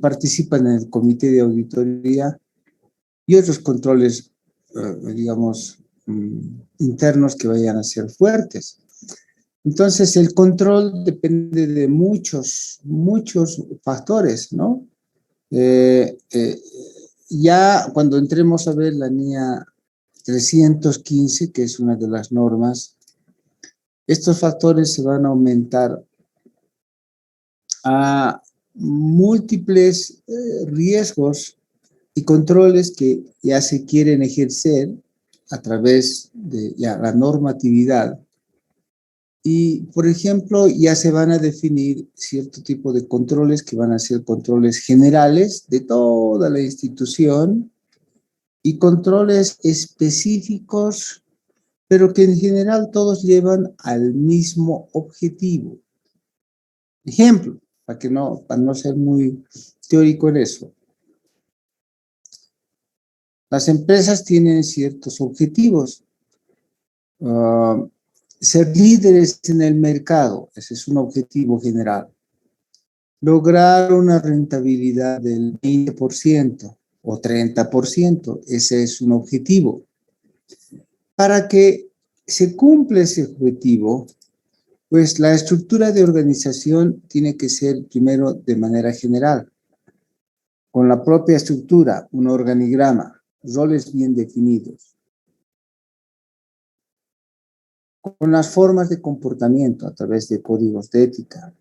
participan en el comité de auditoría y otros controles, digamos, internos que vayan a ser fuertes. Entonces, el control depende de muchos factores, ¿no? Ya cuando entremos a ver la NIA 315, que es una de las normas, estos factores se van a aumentar a múltiples riesgos y controles que ya se quieren ejercer a través de ya la normatividad. Y, por ejemplo, ya se van a definir cierto tipo de controles que van a ser controles generales de toda la institución y controles específicos, pero que en general todos llevan al mismo objetivo. Ejemplo, para no ser muy teórico en eso. Las empresas tienen ciertos objetivos. Ser líderes en el mercado, ese es un objetivo general. Lograr una rentabilidad del 20% o 30%, ese es un objetivo. Para que se cumpla ese objetivo, pues la estructura de organización tiene que ser primero de manera general, con la propia estructura, un organigrama, roles bien definidos, con las formas de comportamiento a través de códigos de ética,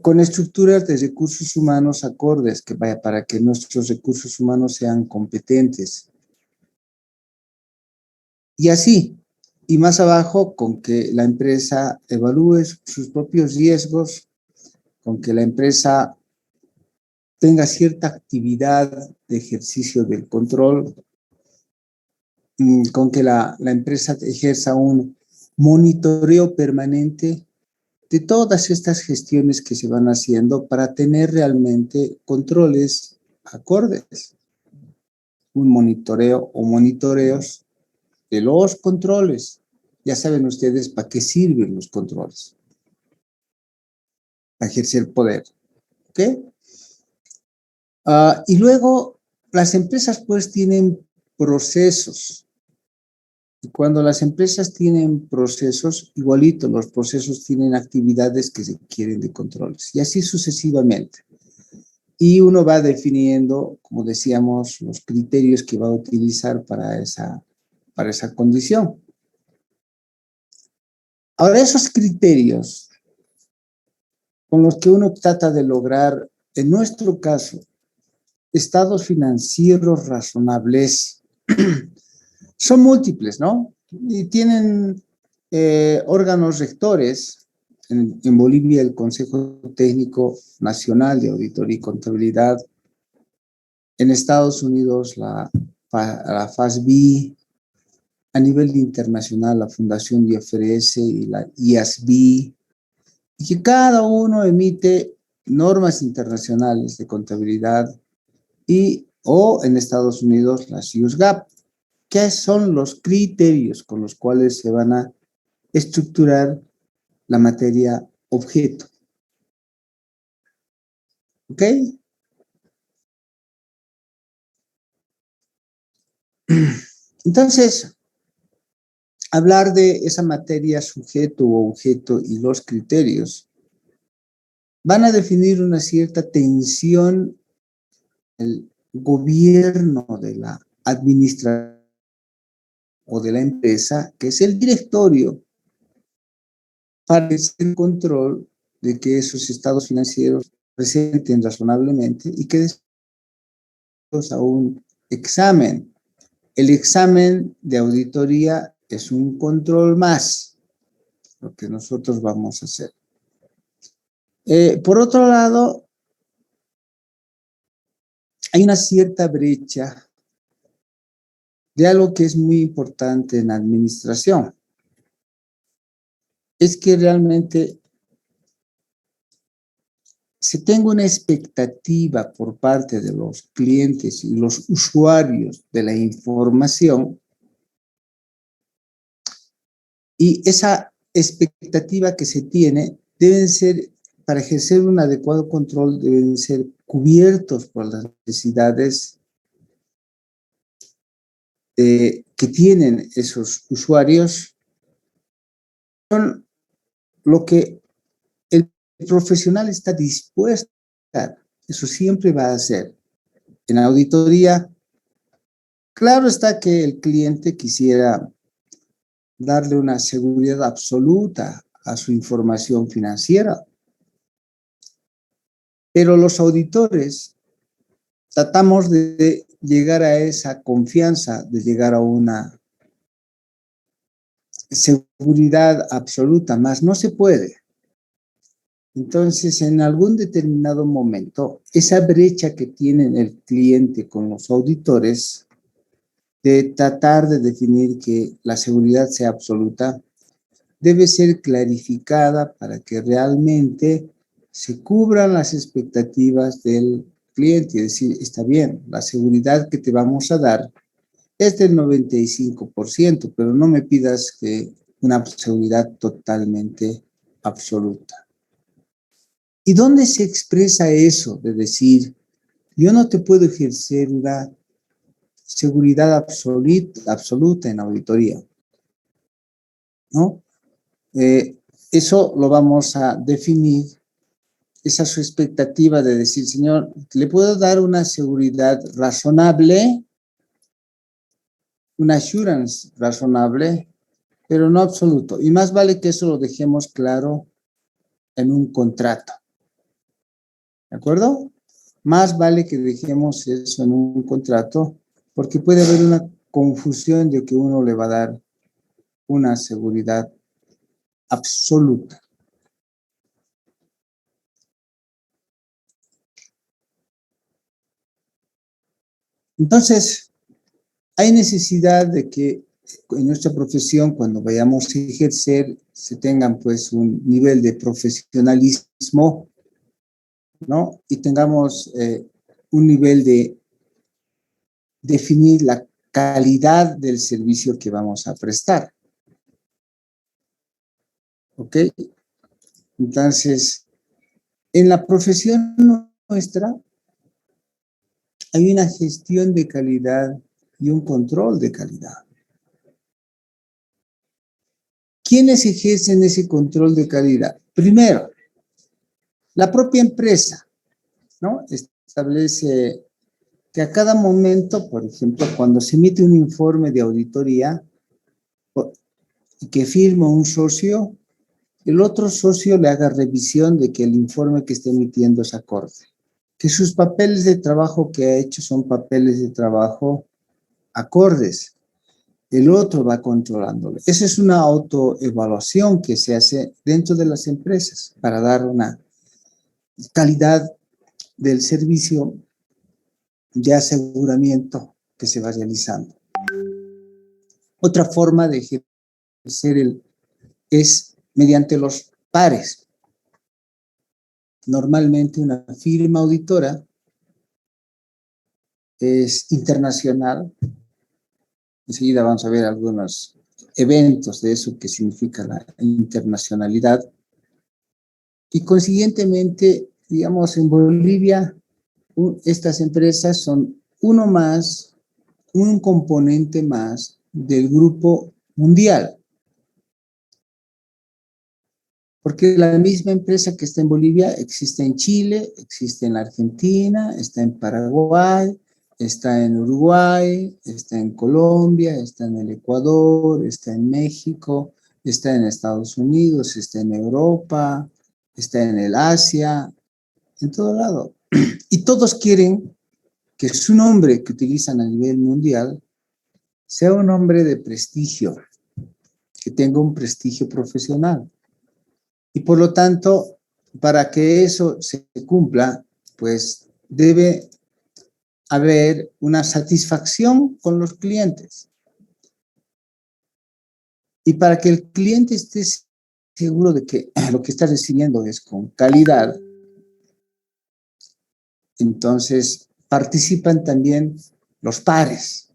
con estructuras de recursos humanos acordes, para que nuestros recursos humanos sean competentes. Y así, y más abajo, con que la empresa evalúe sus propios riesgos, con que la empresa tenga cierta actividad de ejercicio del control, con que la empresa ejerza un monitoreo permanente de todas estas gestiones que se van haciendo para tener realmente controles acordes. Un monitoreo o monitoreos de los controles. Ya saben ustedes para qué sirven los controles. Para ejercer poder. ¿Ok? Y luego, las empresas pues tienen procesos. Y cuando las empresas tienen procesos, igualito, los procesos tienen actividades que se quieren de controles. Y así sucesivamente. Y uno va definiendo, como decíamos, los criterios que va a utilizar para esa condición. Ahora, esos criterios con los que uno trata de lograr, en nuestro caso, estados financieros razonables, son múltiples, ¿no? Y tienen órganos rectores. En Bolivia, el Consejo Técnico Nacional de Auditoría y Contabilidad. En Estados Unidos, la FASB. A nivel internacional, la Fundación de IFRS y la IASB. Y que cada uno emite normas internacionales de contabilidad o en Estados Unidos, las USGAP. ¿Qué son los criterios con los cuales se van a estructurar la materia objeto? ¿Ok? Entonces, hablar de esa materia sujeto o objeto y los criterios van a definir una cierta tensión en el gobierno de la administración o de la empresa, que es el directorio, para el control de que esos estados financieros presenten razonablemente y que después a un examen. El examen de auditoría es un control más, lo que nosotros vamos a hacer. Por otro lado, hay una cierta brecha de algo que es muy importante en la administración. Es que realmente se tenga una expectativa por parte de los clientes y los usuarios de la información, y esa expectativa que se tiene deben ser para ejercer un adecuado control deben ser cubiertos por las necesidades que tienen esos usuarios, son lo que el profesional está dispuesto a hacer. Eso siempre va a ser. En auditoría, claro está que el cliente quisiera darle una seguridad absoluta a su información financiera, pero los auditores tratamos de llegar a esa confianza, de llegar a una seguridad absoluta, más no se puede. Entonces, en algún determinado momento, esa brecha que tiene el cliente con los auditores de tratar de definir que la seguridad sea absoluta, debe ser clarificada para que realmente se cubran las expectativas del cliente. Es decir, está bien, la seguridad que te vamos a dar es del 95%, pero no me pidas que una seguridad totalmente absoluta. ¿Y dónde se expresa eso de decir, yo no te puedo ejercer una seguridad absoluta en auditoría? ¿No? Eso lo vamos a definir, esa es su expectativa de decir, señor, ¿le puedo dar una seguridad razonable? Una assurance razonable, pero no absoluto. Y más vale que eso lo dejemos claro en un contrato. ¿De acuerdo? Más vale que dejemos eso en un contrato, porque puede haber una confusión de que uno le va a dar una seguridad absoluta. Entonces, hay necesidad de que en nuestra profesión, cuando vayamos a ejercer, se tengan pues un nivel de profesionalismo, ¿no? Y tengamos un nivel de definir la calidad del servicio que vamos a prestar. ¿Ok? Entonces, en la profesión nuestra hay una gestión de calidad y un control de calidad. ¿Quiénes ejercen ese control de calidad? Primero, la propia empresa, ¿no? Establece que a cada momento, por ejemplo, cuando se emite un informe de auditoría y que firma un socio, el otro socio le haga revisión de que el informe que está emitiendo es acorde, que sus papeles de trabajo que ha hecho son papeles de trabajo acordes. El otro va controlándolo. Esa es una autoevaluación que se hace dentro de las empresas para dar una calidad del servicio de aseguramiento que se va realizando. Otra forma de ejercer es mediante los pares. Normalmente una firma auditora es internacional. Enseguida vamos a ver algunos eventos de eso que significa la internacionalidad. Y consiguientemente, digamos, en Bolivia, estas empresas son uno más, un componente más del grupo mundial. Porque la misma empresa que está en Bolivia existe en Chile, existe en la Argentina, está en Paraguay, está en Uruguay, está en Colombia, está en el Ecuador, está en México, está en Estados Unidos, está en Europa, está en el Asia, en todo lado. Y todos quieren que su nombre que utilizan a nivel mundial sea un nombre de prestigio, que tenga un prestigio profesional. Y por lo tanto, para que eso se cumpla, pues debe haber una satisfacción con los clientes. Y para que el cliente esté seguro de que lo que está recibiendo es con calidad, entonces participan también los pares,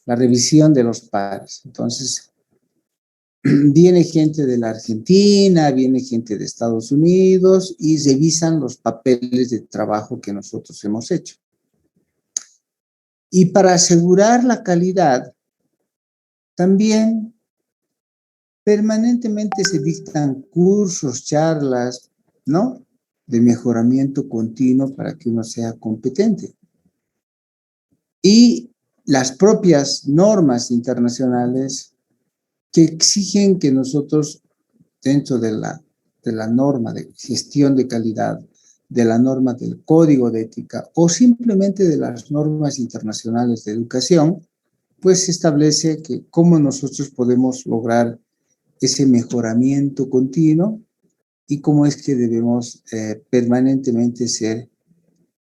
la revisión de los pares. Entonces, viene gente de la Argentina, viene gente de Estados Unidos y revisan los papeles de trabajo que nosotros hemos hecho. Y para asegurar la calidad, también permanentemente se dictan cursos, charlas, ¿no? De mejoramiento continuo para que uno sea competente. Y las propias normas internacionales que exigen que nosotros, dentro de la norma de gestión de calidad, de la norma del código de ética o simplemente de las normas internacionales de educación, pues se establece que cómo nosotros podemos lograr ese mejoramiento continuo y cómo es que debemos permanentemente ser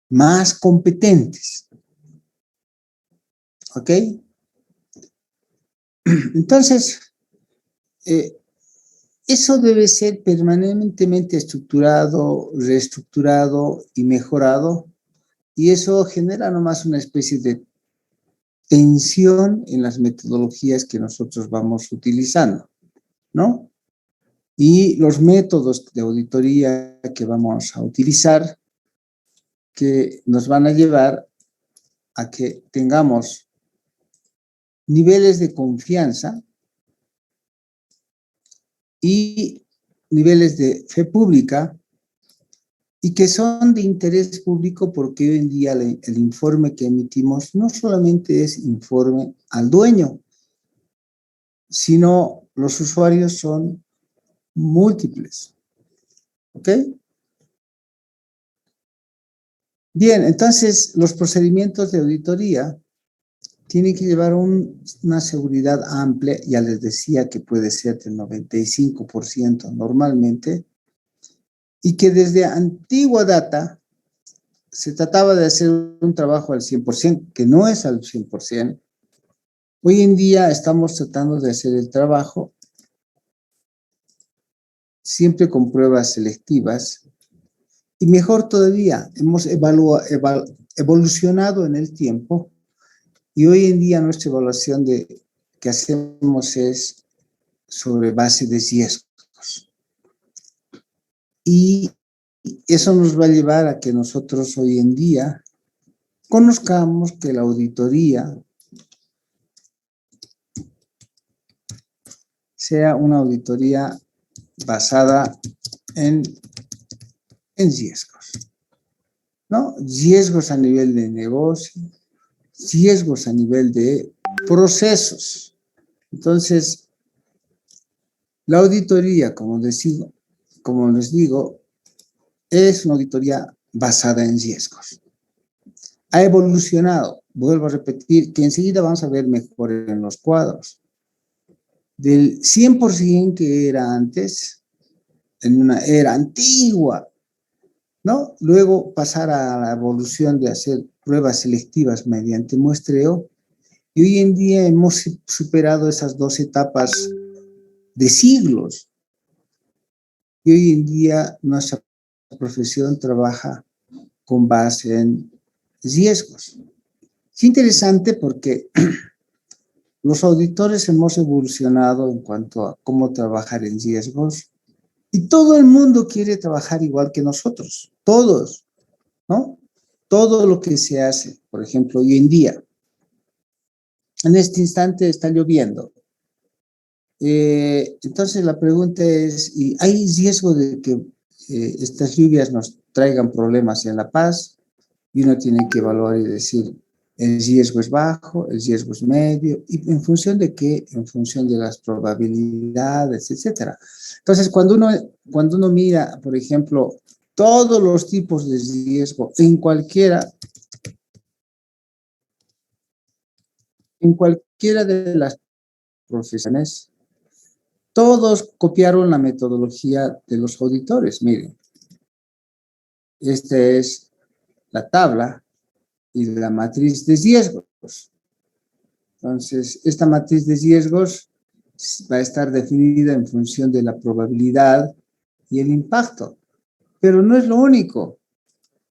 más competentes. ¿Ok? Entonces, eso debe ser permanentemente estructurado, reestructurado y mejorado, y eso genera nomás una especie de tensión en las metodologías que nosotros vamos utilizando, ¿no? Y los métodos de auditoría que vamos a utilizar, que nos van a llevar a que tengamos niveles de confianza y niveles de fe pública, y que son de interés público porque hoy en día el informe que emitimos no solamente es informe al dueño, sino los usuarios son múltiples. ¿Ok? Bien, entonces los procedimientos de auditoría tienen que llevar una seguridad amplia, ya les decía que puede ser del 95% normalmente, y que desde antigua data se trataba de hacer un trabajo al 100%, que no es al 100%. Hoy en día estamos tratando de hacer el trabajo siempre con pruebas selectivas, y mejor todavía, hemos evolucionado en el tiempo, y hoy en día nuestra evaluación que hacemos es sobre base de riesgos. Y eso nos va a llevar a que nosotros hoy en día conozcamos que la auditoría sea una auditoría basada en riesgos, ¿no? Riesgos a nivel de negocio, riesgos a nivel de procesos. Entonces, la auditoría, como les digo, es una auditoría basada en riesgos. Ha evolucionado, vuelvo a repetir, que enseguida vamos a ver mejor en los cuadros. Del 100% que era antes, en una era antigua, ¿no? Luego pasar a la evolución de hacer pruebas selectivas mediante muestreo, y hoy en día hemos superado esas dos etapas de siglos. Y hoy en día nuestra profesión trabaja con base en riesgos. Es interesante porque los auditores hemos evolucionado en cuanto a cómo trabajar en riesgos, y todo el mundo quiere trabajar igual que nosotros, todos, ¿no? Todo lo que se hace, por ejemplo, hoy en día, en este instante está lloviendo. Entonces la pregunta es, ¿y hay riesgo de que estas lluvias nos traigan problemas en La Paz? Y uno tiene que evaluar y decir, el riesgo es bajo, el riesgo es medio, y en función de qué, en función de las probabilidades, etcétera. Entonces, cuando uno mira, por ejemplo, todos los tipos de riesgo en cualquiera de las profesiones, todos copiaron la metodología de los auditores. Miren, esta es la tabla y la matriz de riesgos. Entonces, esta matriz de riesgos va a estar definida en función de la probabilidad y el impacto. Pero no es lo único.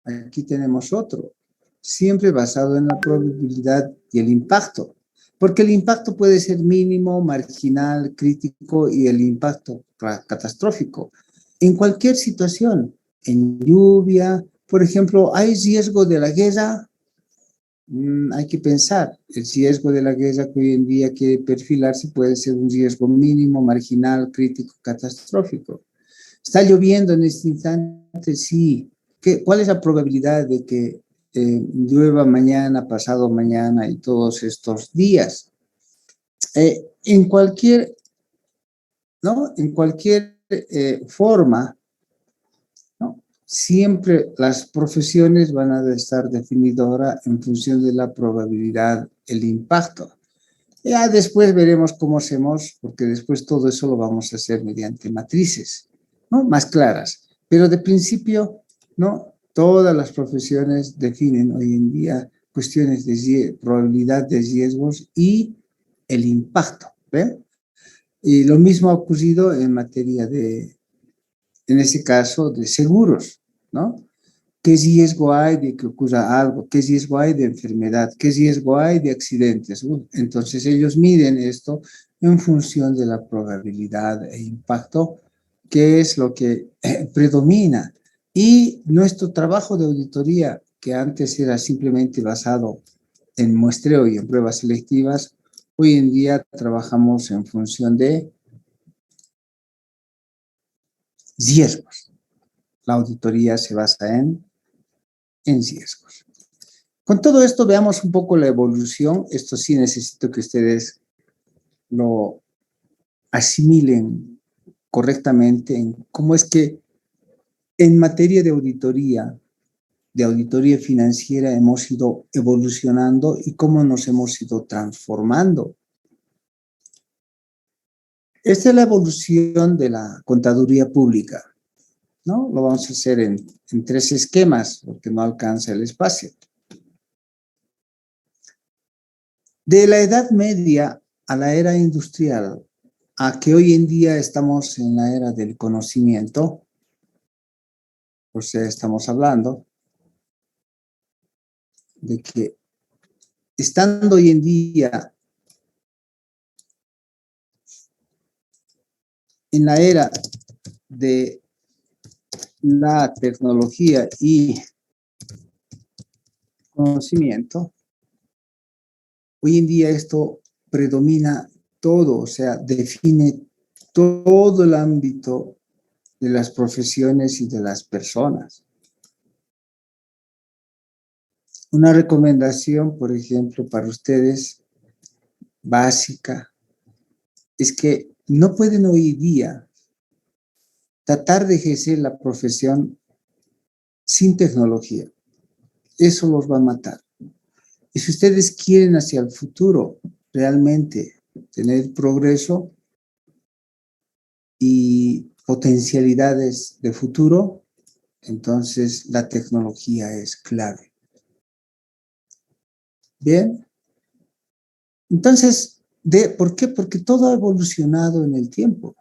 Aquí tenemos otro, siempre basado en la probabilidad y el impacto. Porque el impacto puede ser mínimo, marginal, crítico y el impacto catastrófico. En cualquier situación, en lluvia, por ejemplo, ¿hay riesgo de la guerra? Hay que pensar, el riesgo de la guerra que hoy en día quiere perfilarse puede ser un riesgo mínimo, marginal, crítico, catastrófico. ¿Está lloviendo en este instante? Sí. ¿Cuál es la probabilidad de que llueva mañana, pasado mañana y todos estos días? En cualquier, ¿no? En cualquier forma, ¿no? Siempre las profesiones van a estar definidoras en función de la probabilidad, el impacto. Ya después veremos cómo hacemos, porque después todo eso lo vamos a hacer mediante matrices, ¿no? Más claras. Pero de principio, ¿no? Todas las profesiones definen hoy en día cuestiones de probabilidad de riesgos y el impacto, ¿ve? Y lo mismo ha ocurrido en materia de, en ese caso, de seguros, ¿no? ¿Qué riesgo hay de que ocurra algo? ¿Qué riesgo hay de enfermedad? ¿Qué riesgo hay de accidentes? Entonces ellos miden esto en función de la probabilidad e impacto, que es lo que predomina. Y nuestro trabajo de auditoría, que antes era simplemente basado en muestreo y en pruebas selectivas, hoy en día trabajamos en función de riesgos. La auditoría se basa en riesgos. Con todo esto, veamos un poco la evolución. Esto sí necesito que ustedes lo asimilen correctamente en cómo es que en materia de auditoría financiera, hemos ido evolucionando y cómo nos hemos ido transformando. Esta es la evolución de la contaduría pública, ¿no? Lo vamos a hacer en 3 esquemas, porque no alcanza el espacio. De la Edad Media a la era industrial, a que hoy en día estamos en la era del conocimiento, o sea, estamos hablando de que estando hoy en día en la era de la tecnología y conocimiento, hoy en día esto predomina todo, o sea, define todo el ámbito de las profesiones y de las personas. Una recomendación, por ejemplo, para ustedes, básica, es que no pueden hoy día tratar de ejercer la profesión sin tecnología. Eso los va a matar. Y si ustedes quieren hacia el futuro realmente tener progreso y potencialidades de futuro, entonces la tecnología es clave. Bien. Entonces, ¿por qué? Porque todo ha evolucionado en el tiempo.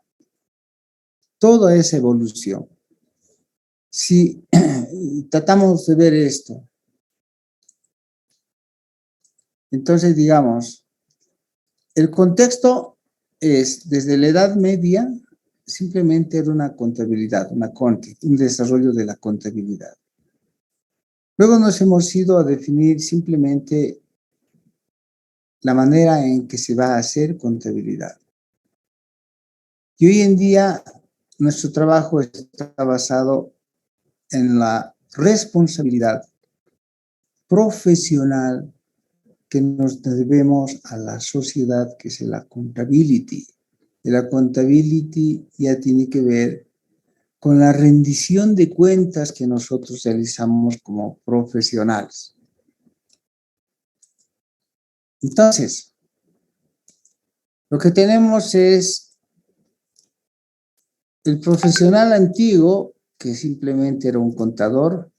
Toda esa evolución. Si tratamos de ver esto, entonces digamos, el contexto es desde la Edad Media, simplemente era una contabilidad, un desarrollo de la contabilidad. Luego nos hemos ido a definir simplemente la manera en que se va a hacer contabilidad. Y hoy en día nuestro trabajo está basado en la responsabilidad profesional que nos debemos a la sociedad, que es la accountability. Y la accountability ya tiene que ver con la rendición de cuentas que nosotros realizamos como profesionales. Entonces, lo que tenemos es el profesional antiguo, que simplemente era un contador.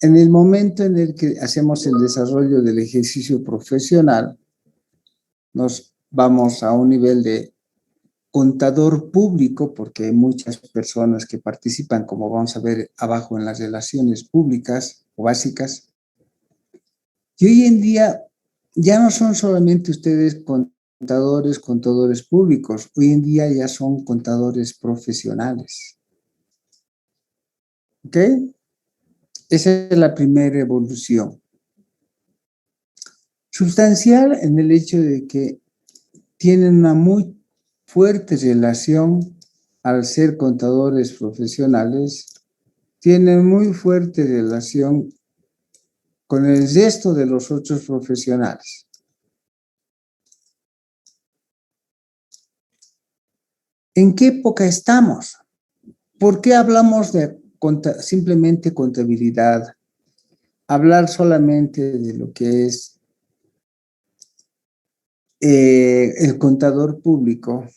En el momento en el que hacemos el desarrollo del ejercicio profesional, nos vamos a un nivel de contador público, porque hay muchas personas que participan, como vamos a ver abajo en las relaciones públicas o básicas. Y hoy en día Ya no son solamente ustedes contadores públicos, hoy en día ya son contadores profesionales. ¿Ok? Esa es la primera evolución. Sustancial en el hecho de que tienen una muy fuerte relación al ser contadores profesionales, tienen muy fuerte relación con el resto de los otros profesionales. ¿En qué época estamos? ¿Por qué hablamos de simplemente contabilidad? Hablar solamente de lo que es el contador público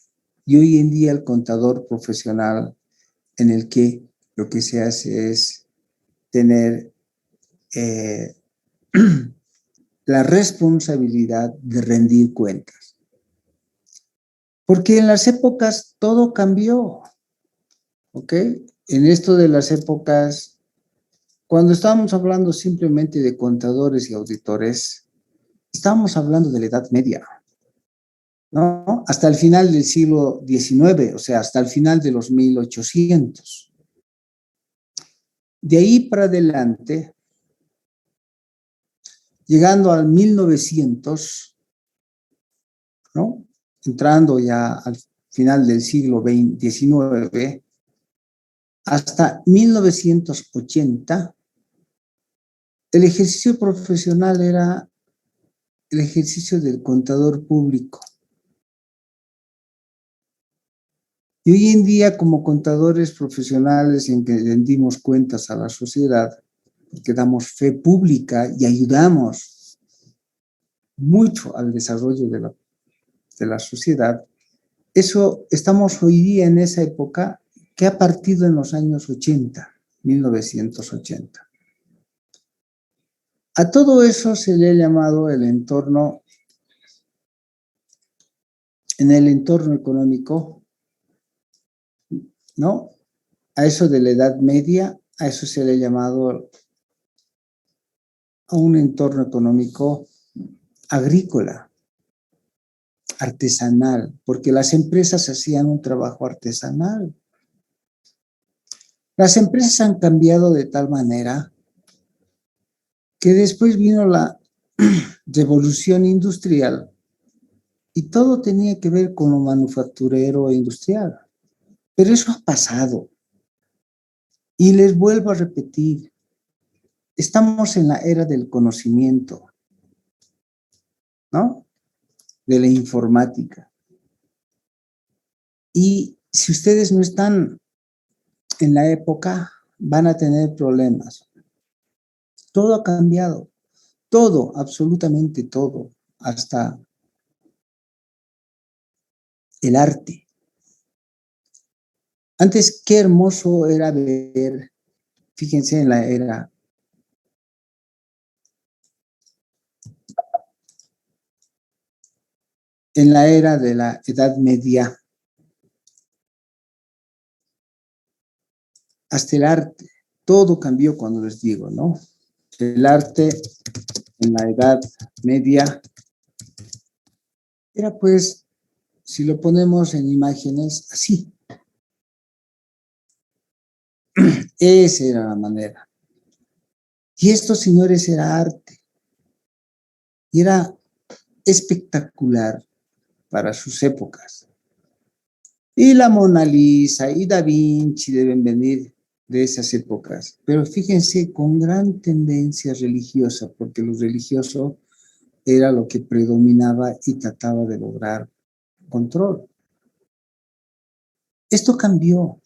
y hoy en día el contador profesional, en el que lo que se hace es tener la responsabilidad de rendir cuentas. Porque en las épocas todo cambió, ¿ok? En esto de las épocas, cuando estábamos hablando simplemente de contadores y auditores, estábamos hablando de la Edad Media, ¿no? Hasta el final del siglo XIX, o sea, hasta el final de los 1800. De ahí para adelante, llegando al 1900, ¿no? Entrando ya al final del siglo XIX, hasta 1980, el ejercicio profesional era el ejercicio del contador público. Y hoy en día, como contadores profesionales en que rendimos cuentas a la sociedad, porque damos fe pública y ayudamos mucho al desarrollo de la sociedad, eso estamos hoy día en esa época que ha partido en los años 80, 1980. A todo eso se le ha llamado el entorno, en el entorno económico, ¿no? A eso de la Edad Media, a eso se le ha llamado a un entorno económico agrícola, artesanal, porque las empresas hacían un trabajo artesanal. Las empresas han cambiado de tal manera que después vino la revolución industrial y todo tenía que ver con lo manufacturero e industrial. Pero eso ha pasado. Y les vuelvo a repetir, estamos en la era del conocimiento, ¿no? De la informática. Y si ustedes no están en la época, van a tener problemas. Todo ha cambiado. Todo, absolutamente todo, hasta el arte. Antes, qué hermoso era ver, fíjense en la era de la Edad Media, hasta el arte, todo cambió cuando les digo, ¿no? El arte en la Edad Media era pues, si lo ponemos en imágenes, así. Esa era la manera. Y esto, señores, era arte. Y era espectacular para sus épocas. Y la Mona Lisa y Da Vinci deben venir de esas épocas. Pero fíjense, con gran tendencia religiosa, porque lo religioso era lo que predominaba y trataba de lograr control. Esto cambió.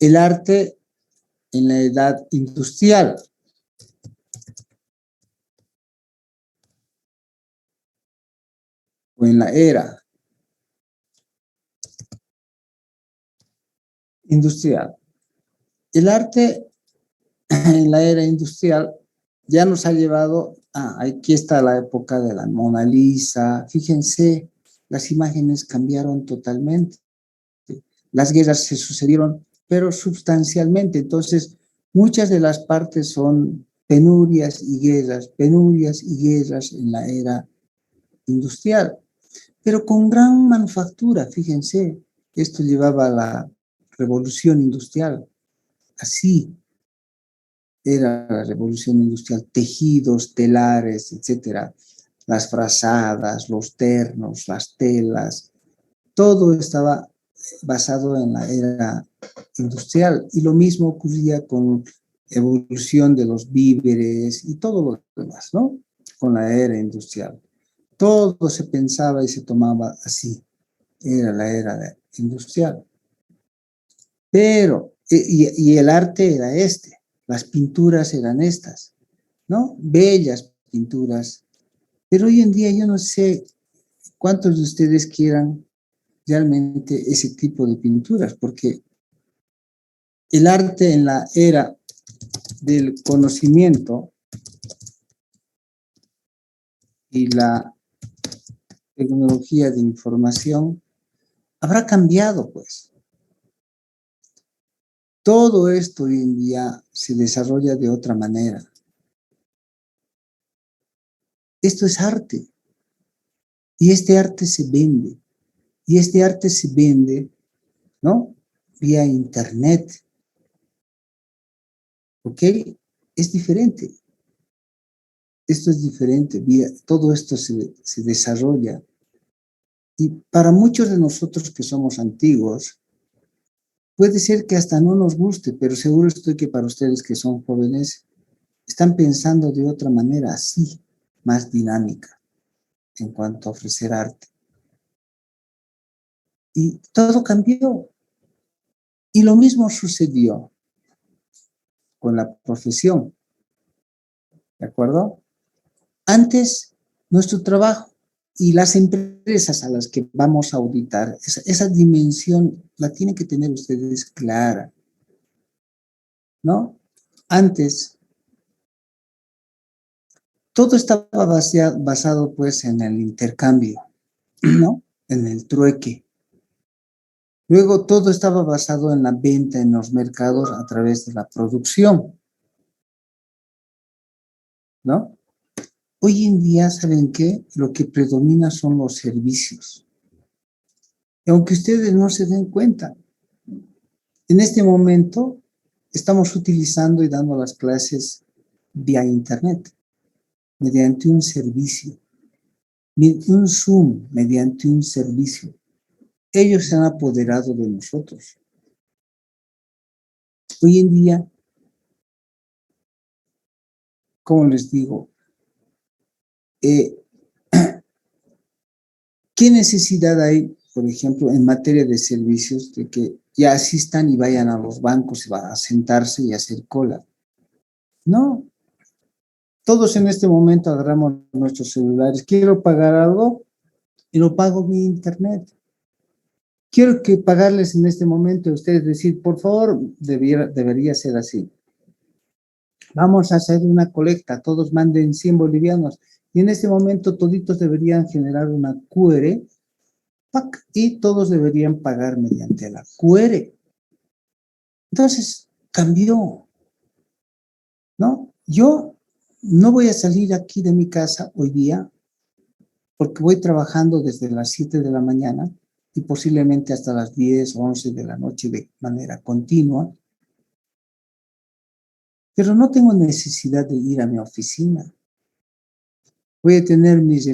El arte en la edad industrial. O en la era industrial. El arte en la era industrial ya nos ha llevado, aquí está la época de la Mona Lisa, fíjense, las imágenes cambiaron totalmente, las guerras se sucedieron, pero sustancialmente, entonces muchas de las partes son penurias y guerras en la era industrial, pero con gran manufactura, fíjense, esto llevaba a la revolución industrial, así era la revolución industrial, tejidos, telares, etcétera, las frazadas, los ternos, las telas, todo estaba basado en la era industrial y lo mismo ocurría con evolución de los víveres y todo lo demás, ¿no? Con la era industrial. Todo se pensaba y se tomaba así, era la era industrial. Pero, y el arte era este, las pinturas eran estas, ¿no? Bellas pinturas. Pero hoy en día yo no sé cuántos de ustedes quieran realmente ese tipo de pinturas, porque el arte en la era del conocimiento y la tecnología de información habrá cambiado, pues. Todo esto hoy en día se desarrolla de otra manera. Esto es arte. Y este arte se vende. Y este arte se vende, ¿no? Vía internet. ¿Ok? Es diferente. Esto es diferente. Todo esto se desarrolla. Y para muchos de nosotros que somos antiguos, puede ser que hasta no nos guste, pero seguro estoy que para ustedes que son jóvenes, están pensando de otra manera, así, más dinámica en cuanto a ofrecer arte. Y todo cambió. Y lo mismo sucedió con la profesión, ¿de acuerdo? Antes, nuestro trabajo y las empresas a las que vamos a auditar, esa dimensión la tienen que tener ustedes clara, ¿no? Antes, todo estaba basado pues en el intercambio, ¿no? En el trueque. Luego todo estaba basado en la venta en los mercados a través de la producción, ¿no? Hoy en día, ¿saben qué? Lo que predomina son los servicios. Y aunque ustedes no se den cuenta, en este momento estamos utilizando y dando las clases vía internet, mediante un servicio, un Zoom, mediante un servicio. Ellos se han apoderado de nosotros. Hoy en día, como les digo, ¿qué necesidad hay, por ejemplo, en materia de servicios, de que ya asistan y vayan a los bancos y van a sentarse y hacer cola? No, todos en este momento agarramos nuestros celulares. Quiero pagar algo y lo pago vía internet. Quiero que pagarles en este momento a ustedes, decir, por favor, debería ser así. Vamos a hacer una colecta, todos manden 100 bolivianos. Y en este momento toditos deberían generar una QR, ¡pac! Y todos deberían pagar mediante la QR. Entonces, cambió, ¿no? Yo no voy a salir aquí de mi casa hoy día porque voy trabajando desde las 7 de la mañana y posiblemente hasta las 10 o 11 de la noche de manera continua, pero no tengo necesidad de ir a mi oficina. Voy a tener mis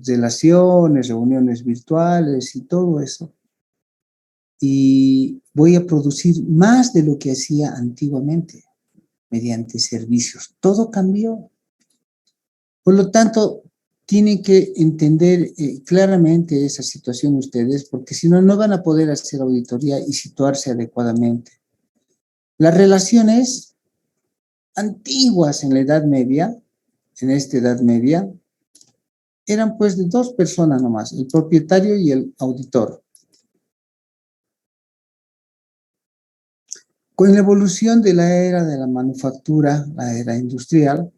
relaciones, reuniones virtuales y todo eso. Y voy a producir más de lo que hacía antiguamente mediante servicios. Todo cambió. Por lo tanto, tienen que entender claramente esa situación ustedes, porque si no, no van a poder hacer auditoría y situarse adecuadamente. Las relaciones antiguas en la Edad Media, en esta Edad Media, eran pues de dos personas nomás, el propietario y el auditor. Con la evolución de la era de la manufactura, la era industrial,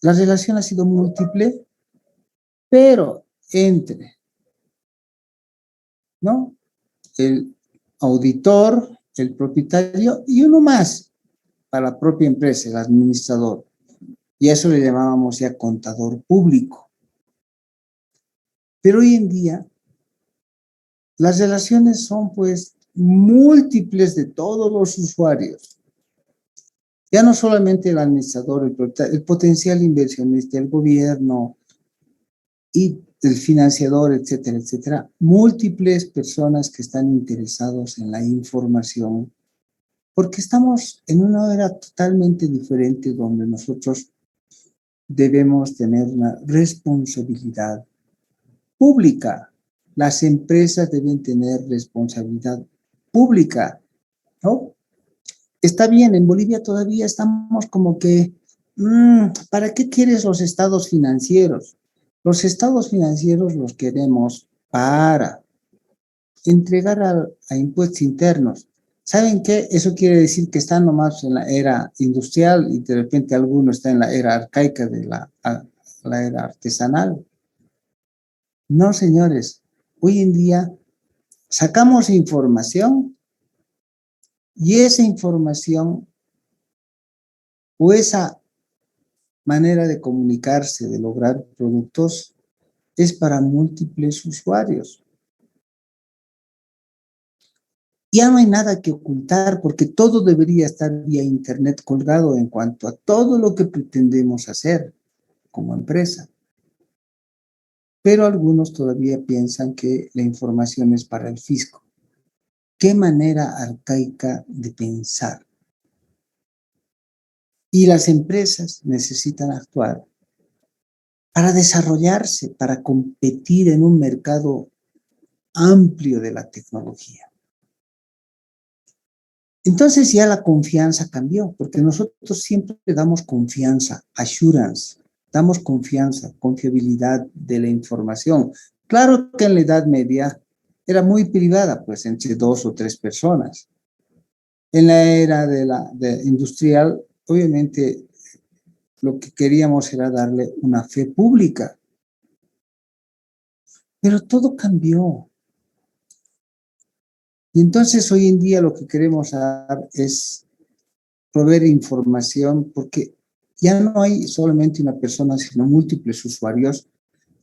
la relación ha sido múltiple, pero entre, ¿no? El auditor, el propietario y uno más, para la propia empresa, el administrador. Y a eso le llamábamos ya contador público. Pero hoy en día, las relaciones son pues múltiples de todos los usuarios. Ya no solamente el administrador, el potencial inversionista, el gobierno y el financiador, etcétera, etcétera. Múltiples personas que están interesados en la información, porque estamos en una era totalmente diferente donde nosotros debemos tener una responsabilidad pública. Las empresas deben tener responsabilidad pública, ¿no? Está bien, en Bolivia todavía estamos como que, ¿para qué quieres los estados financieros? Los estados financieros los queremos para entregar a impuestos internos. ¿Saben qué? Eso quiere decir que están nomás en la era industrial y de repente alguno está en la era arcaica de la era artesanal. No, señores. Hoy en día sacamos información y esa información o esa manera de comunicarse, de lograr productos, es para múltiples usuarios. Ya no hay nada que ocultar porque todo debería estar vía internet colgado en cuanto a todo lo que pretendemos hacer como empresa. Pero algunos todavía piensan que la información es para el fisco. Qué manera arcaica de pensar. Y las empresas necesitan actuar para desarrollarse, para competir en un mercado amplio de la tecnología. Entonces ya la confianza cambió, porque nosotros siempre damos confianza, assurance, damos confianza, confiabilidad de la información. Claro que en la Edad Media era muy privada, pues entre 2 o 3 personas. En la era industrial, obviamente lo que queríamos era darle una fe pública. Pero todo cambió. Y entonces hoy en día lo que queremos dar es proveer información porque ya no hay solamente una persona, sino múltiples usuarios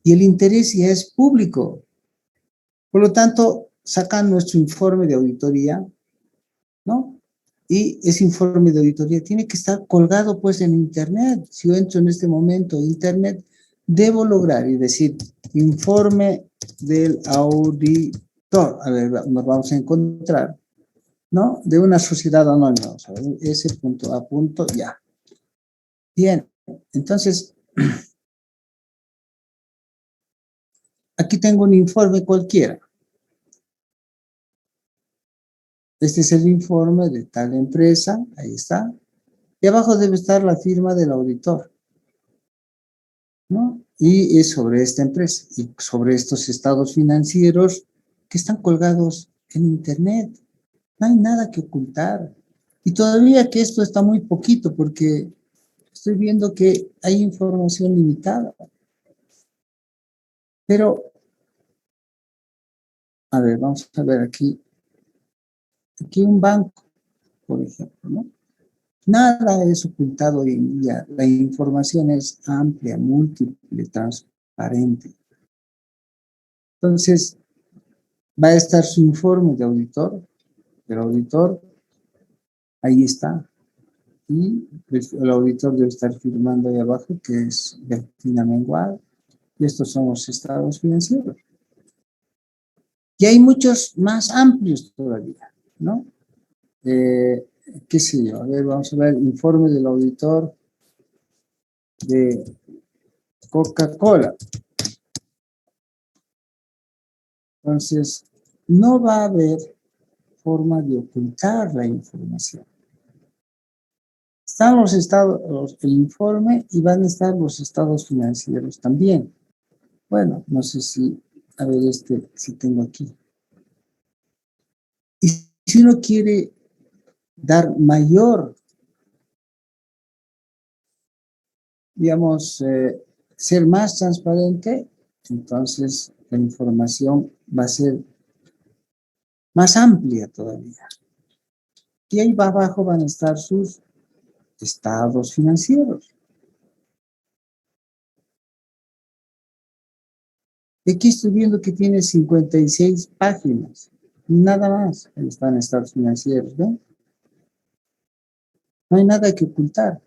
y el interés ya es público. Por lo tanto, sacan nuestro informe de auditoría, ¿no? Y ese informe de auditoría tiene que estar colgado pues en internet. Si yo entro en este momento en internet, debo lograr y decir informe del auditor. A ver, nos vamos a encontrar, ¿no? De una sociedad anónima. Vamos a ver, S.A. ya. Bien, entonces, aquí tengo un informe cualquiera. Este es el informe de tal empresa, ahí está. Y abajo debe estar la firma del auditor, ¿no? Y es sobre esta empresa y sobre estos estados financieros que están colgados en internet. No hay nada que ocultar. Y todavía que esto está muy poquito porque estoy viendo que hay información limitada. Pero, a ver, vamos a ver aquí. Aquí un banco, por ejemplo, ¿no? Nada es ocultado hoy en día. La información es amplia, múltiple, transparente. Entonces, va a estar su informe de auditor. El auditor, ahí está. Y el auditor debe estar firmando ahí abajo, que es Bertina Mengual. Y estos son los estados financieros. Y hay muchos más amplios todavía, ¿no? Qué sé yo, a ver, vamos a ver, informe del auditor de Coca-Cola. Entonces, no va a haber forma de ocultar la información. Están los estados, el informe y van a estar los estados financieros también. Bueno, no sé si, a ver, si tengo aquí. Y si uno quiere dar mayor, digamos, ser más transparente, entonces la información va a ser más amplia todavía. Y ahí abajo van a estar sus estados financieros. Aquí estoy viendo que tiene 56 páginas, nada más están estados financieros, ¿ven? No hay nada que ocultar.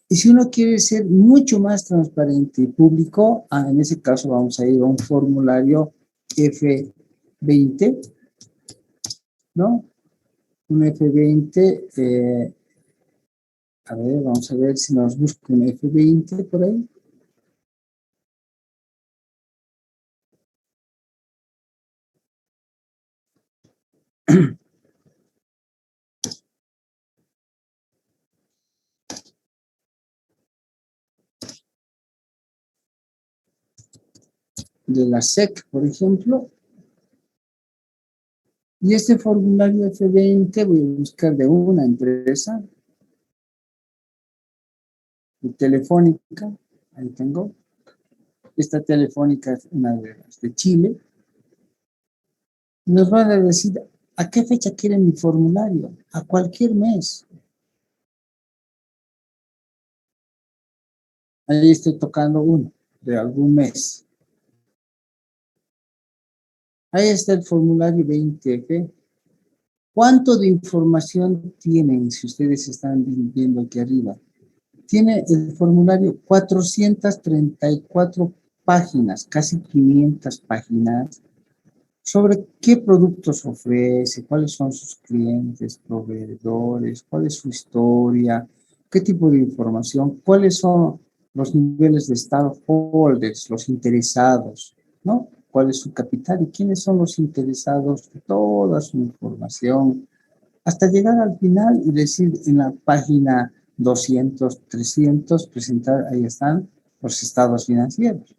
Y si uno quiere ser mucho más transparente y público, en ese caso vamos a ir a un formulario F20, ¿no? Un F20, a ver, vamos a ver si nos busca un F20 por ahí. De la SEC, por ejemplo. Y este formulario F20 voy a buscar de una empresa, de Telefónica, ahí tengo. Esta Telefónica es una de las de Chile. Nos van a decir, ¿a qué fecha quieren mi formulario? A cualquier mes. Ahí estoy tocando uno, de algún mes. Ahí está el formulario 20F. ¿Cuánto de información tienen, si ustedes están viendo aquí arriba? Tiene el formulario 434 páginas, casi 500 páginas, sobre qué productos ofrece, cuáles son sus clientes, proveedores, cuál es su historia, qué tipo de información, cuáles son los niveles de stakeholders, los interesados, ¿no? ¿Cuál es su capital y quiénes son los interesados de toda su información? Hasta llegar al final y decir en la página 200, 300, presentar, ahí están los estados financieros.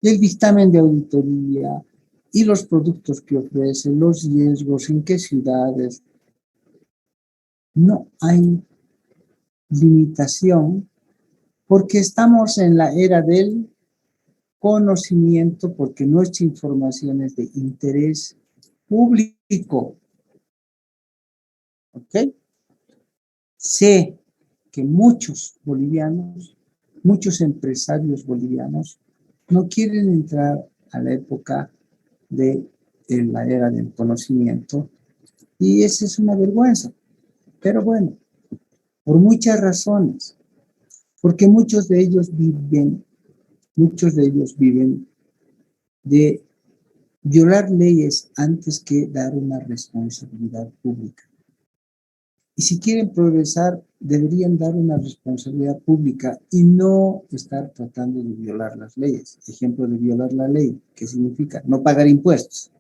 Y el dictamen de auditoría y los productos que ofrecen, los riesgos, en qué ciudades. No hay limitación porque estamos en la era del conocimiento, porque nuestra información es de interés público. ¿Ok? Sé que muchos bolivianos, muchos empresarios bolivianos no quieren entrar a la época de la era del conocimiento y esa es una vergüenza. Pero bueno, por muchas razones, porque muchos de ellos viven de violar leyes antes que dar una responsabilidad pública. Y si quieren progresar, deberían dar una responsabilidad pública y no estar tratando de violar las leyes. Ejemplo de violar la ley, ¿qué significa? No pagar impuestos,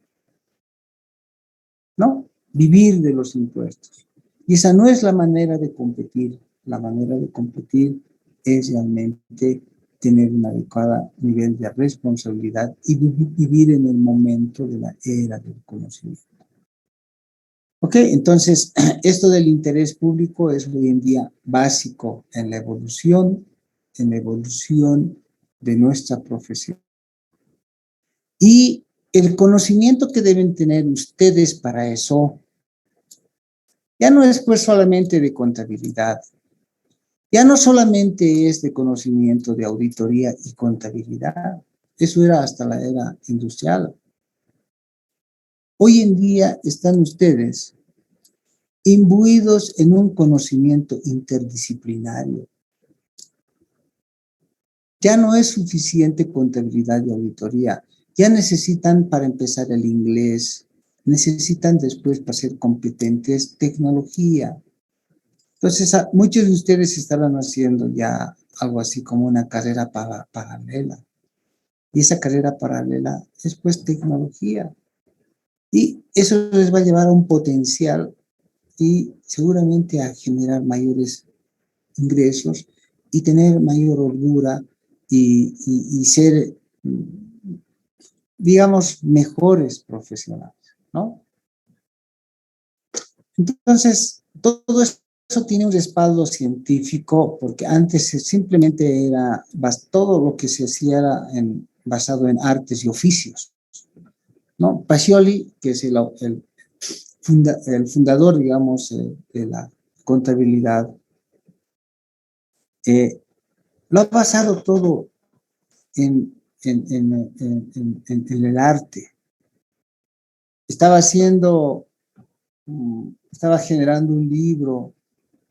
¿no? Vivir de los impuestos. Y esa no es la manera de competir. La manera de competir es realmente tener un adecuado nivel de responsabilidad y vivir en el momento de la era del conocimiento. Ok, entonces esto del interés público es hoy en día básico en la evolución de nuestra profesión. Y el conocimiento que deben tener ustedes para eso ya no es pues solamente de contabilidad, ya no solamente es de conocimiento de auditoría y contabilidad, eso era hasta la era industrial. Hoy en día están ustedes imbuidos en un conocimiento interdisciplinario. Ya no es suficiente contabilidad y auditoría, ya necesitan para empezar el inglés, necesitan después para ser competentes tecnología. Entonces, muchos de ustedes estarán haciendo ya algo así como una carrera paralela. Y esa carrera paralela es pues tecnología. Y eso les va a llevar a un potencial y seguramente a generar mayores ingresos y tener mayor holgura y ser, digamos, mejores profesionales, ¿no? Entonces, todo eso tiene un respaldo científico, porque antes simplemente era, todo lo que se hacía era basado en artes y oficios, ¿no? Pacioli, que es el fundador, digamos, de la contabilidad, lo ha basado todo en el arte. Estaba generando un libro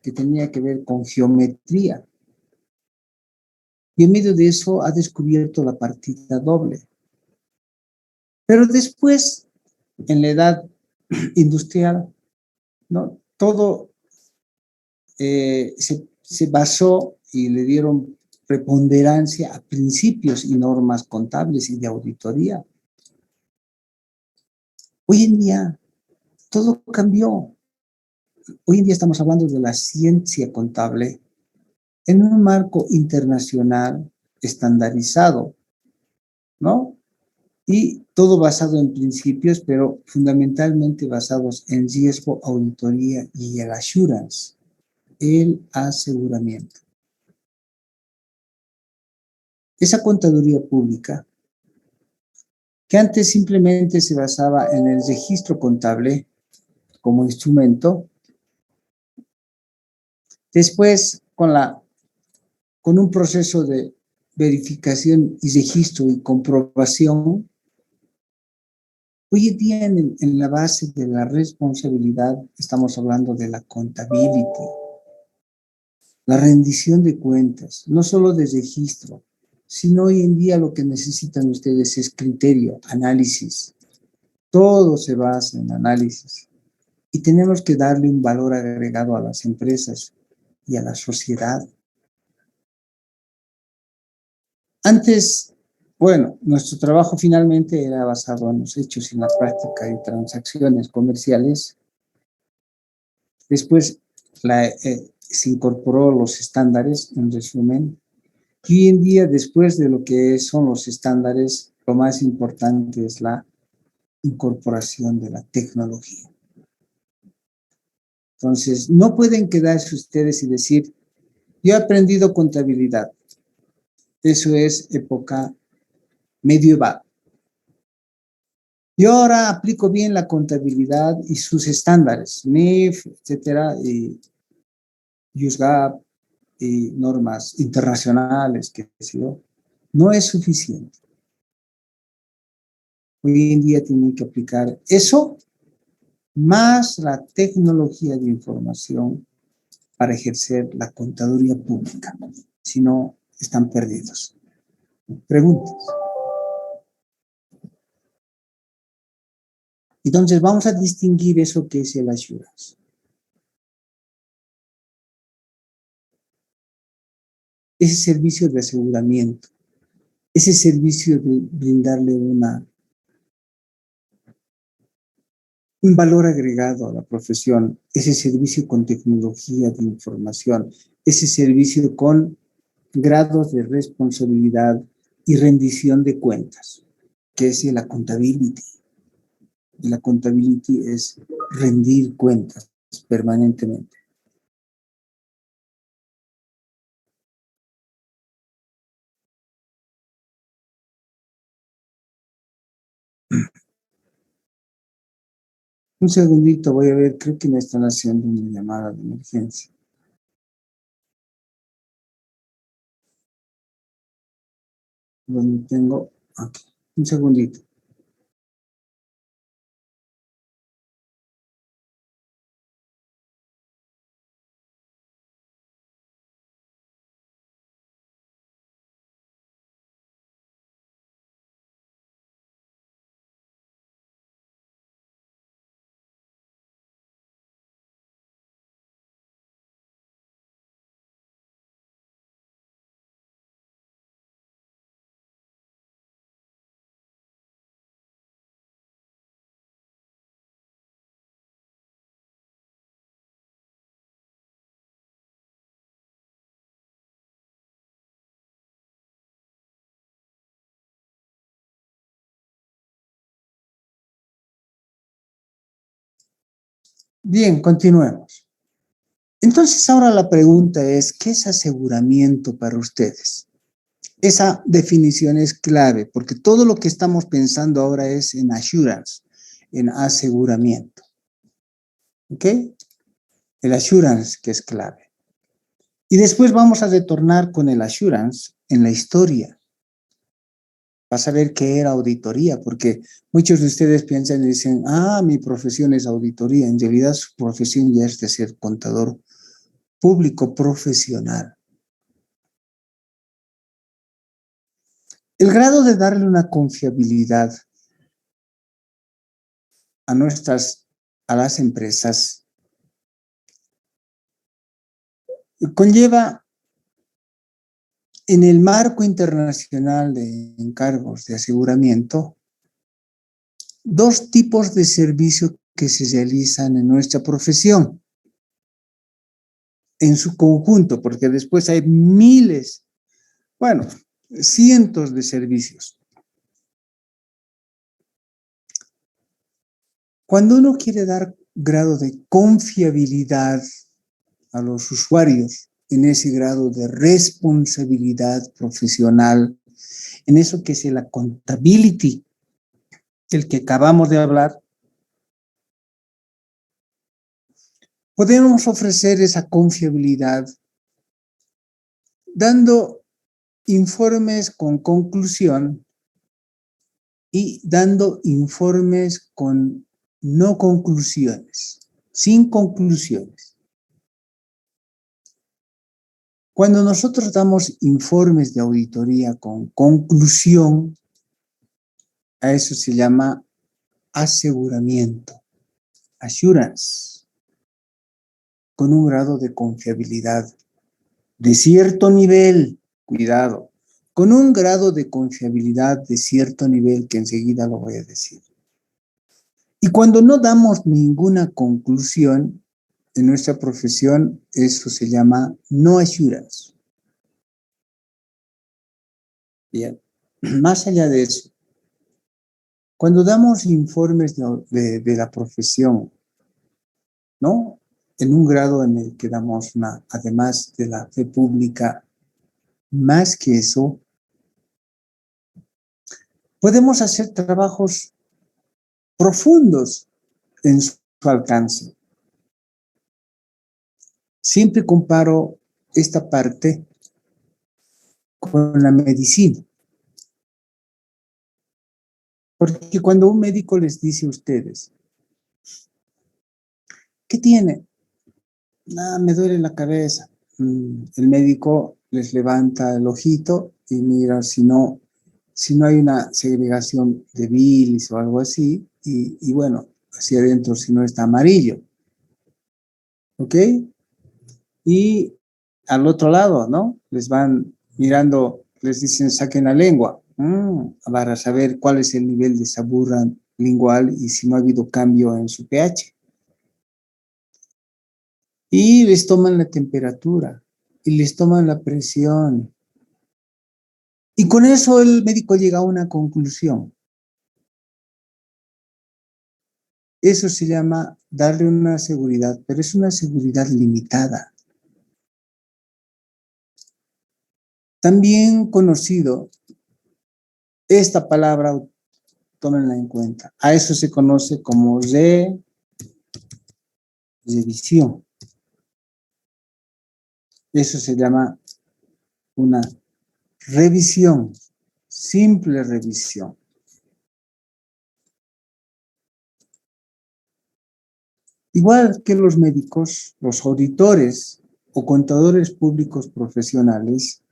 que tenía que ver con geometría. Y en medio de eso ha descubierto la partida doble. Pero después, en la edad industrial, ¿no? Todo se basó y le dieron preponderancia a principios y normas contables y de auditoría. Hoy en día, todo cambió. Hoy en día estamos hablando de la ciencia contable en un marco internacional estandarizado, ¿no? Y todo basado en principios, pero fundamentalmente basados en riesgo, auditoría y el assurance, el aseguramiento. Esa contaduría pública, que antes simplemente se basaba en el registro contable como instrumento, después con un proceso de verificación y registro y comprobación, hoy en día en la base de la responsabilidad estamos hablando de la contability, la rendición de cuentas, no solo de registro, sino hoy en día lo que necesitan ustedes es criterio, análisis. Todo se basa en análisis y tenemos que darle un valor agregado a las empresas y a la sociedad. Antes, bueno, nuestro trabajo finalmente era basado en los hechos y en la práctica de transacciones comerciales. Después se incorporó los estándares, en resumen. Y hoy en día, después de lo que son los estándares, lo más importante es la incorporación de la tecnología. Entonces, no pueden quedarse ustedes y decir, yo he aprendido contabilidad. Eso es época medieval. Yo ahora aplico bien la contabilidad y sus estándares, NIF, etcétera, y USGAP, y normas internacionales, qué sé yo. No es suficiente. Hoy en día tienen que aplicar eso más la tecnología de información para ejercer la contaduría pública. Si no, están perdidos. Preguntas. Entonces, vamos a distinguir eso que es el assurance. Ese servicio de aseguramiento, ese servicio de brindarle un valor agregado a la profesión, ese servicio con tecnología de información, ese servicio con grados de responsabilidad y rendición de cuentas, que es la contability. Y la contability es rendir cuentas permanentemente. Un segundito, voy a ver, creo que me están haciendo una llamada de emergencia. Donde tengo, aquí, un segundito. Bien, continuemos. Entonces, ahora la pregunta es, ¿qué es aseguramiento para ustedes? Esa definición es clave, porque todo lo que estamos pensando ahora es en assurance, en aseguramiento. ¿Ok? el assurance, que es clave. Y después vamos a retornar con el assurance en la historia. Vas a ver qué era auditoría, porque muchos de ustedes piensan y dicen, mi profesión es auditoría. En realidad su profesión ya es de ser contador público profesional. El grado de darle una confiabilidad a las empresas conlleva en el marco internacional de encargos de aseguramiento dos tipos de servicio que se realizan en nuestra profesión en su conjunto, porque después hay miles, bueno, cientos de servicios. Cuando uno quiere dar grado de confiabilidad a los usuarios, en ese grado de responsabilidad profesional, en eso que es la accountability, del que acabamos de hablar, podemos ofrecer esa confiabilidad dando informes con conclusión y dando informes con no conclusiones, sin conclusiones. Cuando nosotros damos informes de auditoría con conclusión, a eso se llama aseguramiento, assurance, con un grado de confiabilidad de cierto nivel, cuidado, con un grado de confiabilidad de cierto nivel que enseguida lo voy a decir. Y cuando no damos ninguna conclusión en nuestra profesión, eso se llama no assurance. Bien, más allá de eso, cuando damos informes de la profesión, ¿no? En un grado en el que damos además de la fe pública, más que eso, podemos hacer trabajos profundos en su alcance. Siempre comparo esta parte con la medicina. Porque cuando un médico les dice a ustedes, ¿qué tiene? Me duele la cabeza. El médico les levanta el ojito y mira si no hay una segregación de bilis o algo así, y bueno, hacia adentro si no está amarillo. ¿Ok? Y al otro lado, ¿no? Les van mirando, les dicen saquen la lengua, para saber cuál es el nivel de saburra lingual y si no ha habido cambio en su pH. Y les toman la temperatura y les toman la presión. Y con eso el médico llega a una conclusión. Eso se llama darle una seguridad, pero es una seguridad limitada. También conocido, esta palabra, tómenla en cuenta, a eso se conoce como revisión. Eso se llama una revisión, simple revisión. Igual que los médicos, los auditores o contadores públicos profesionales,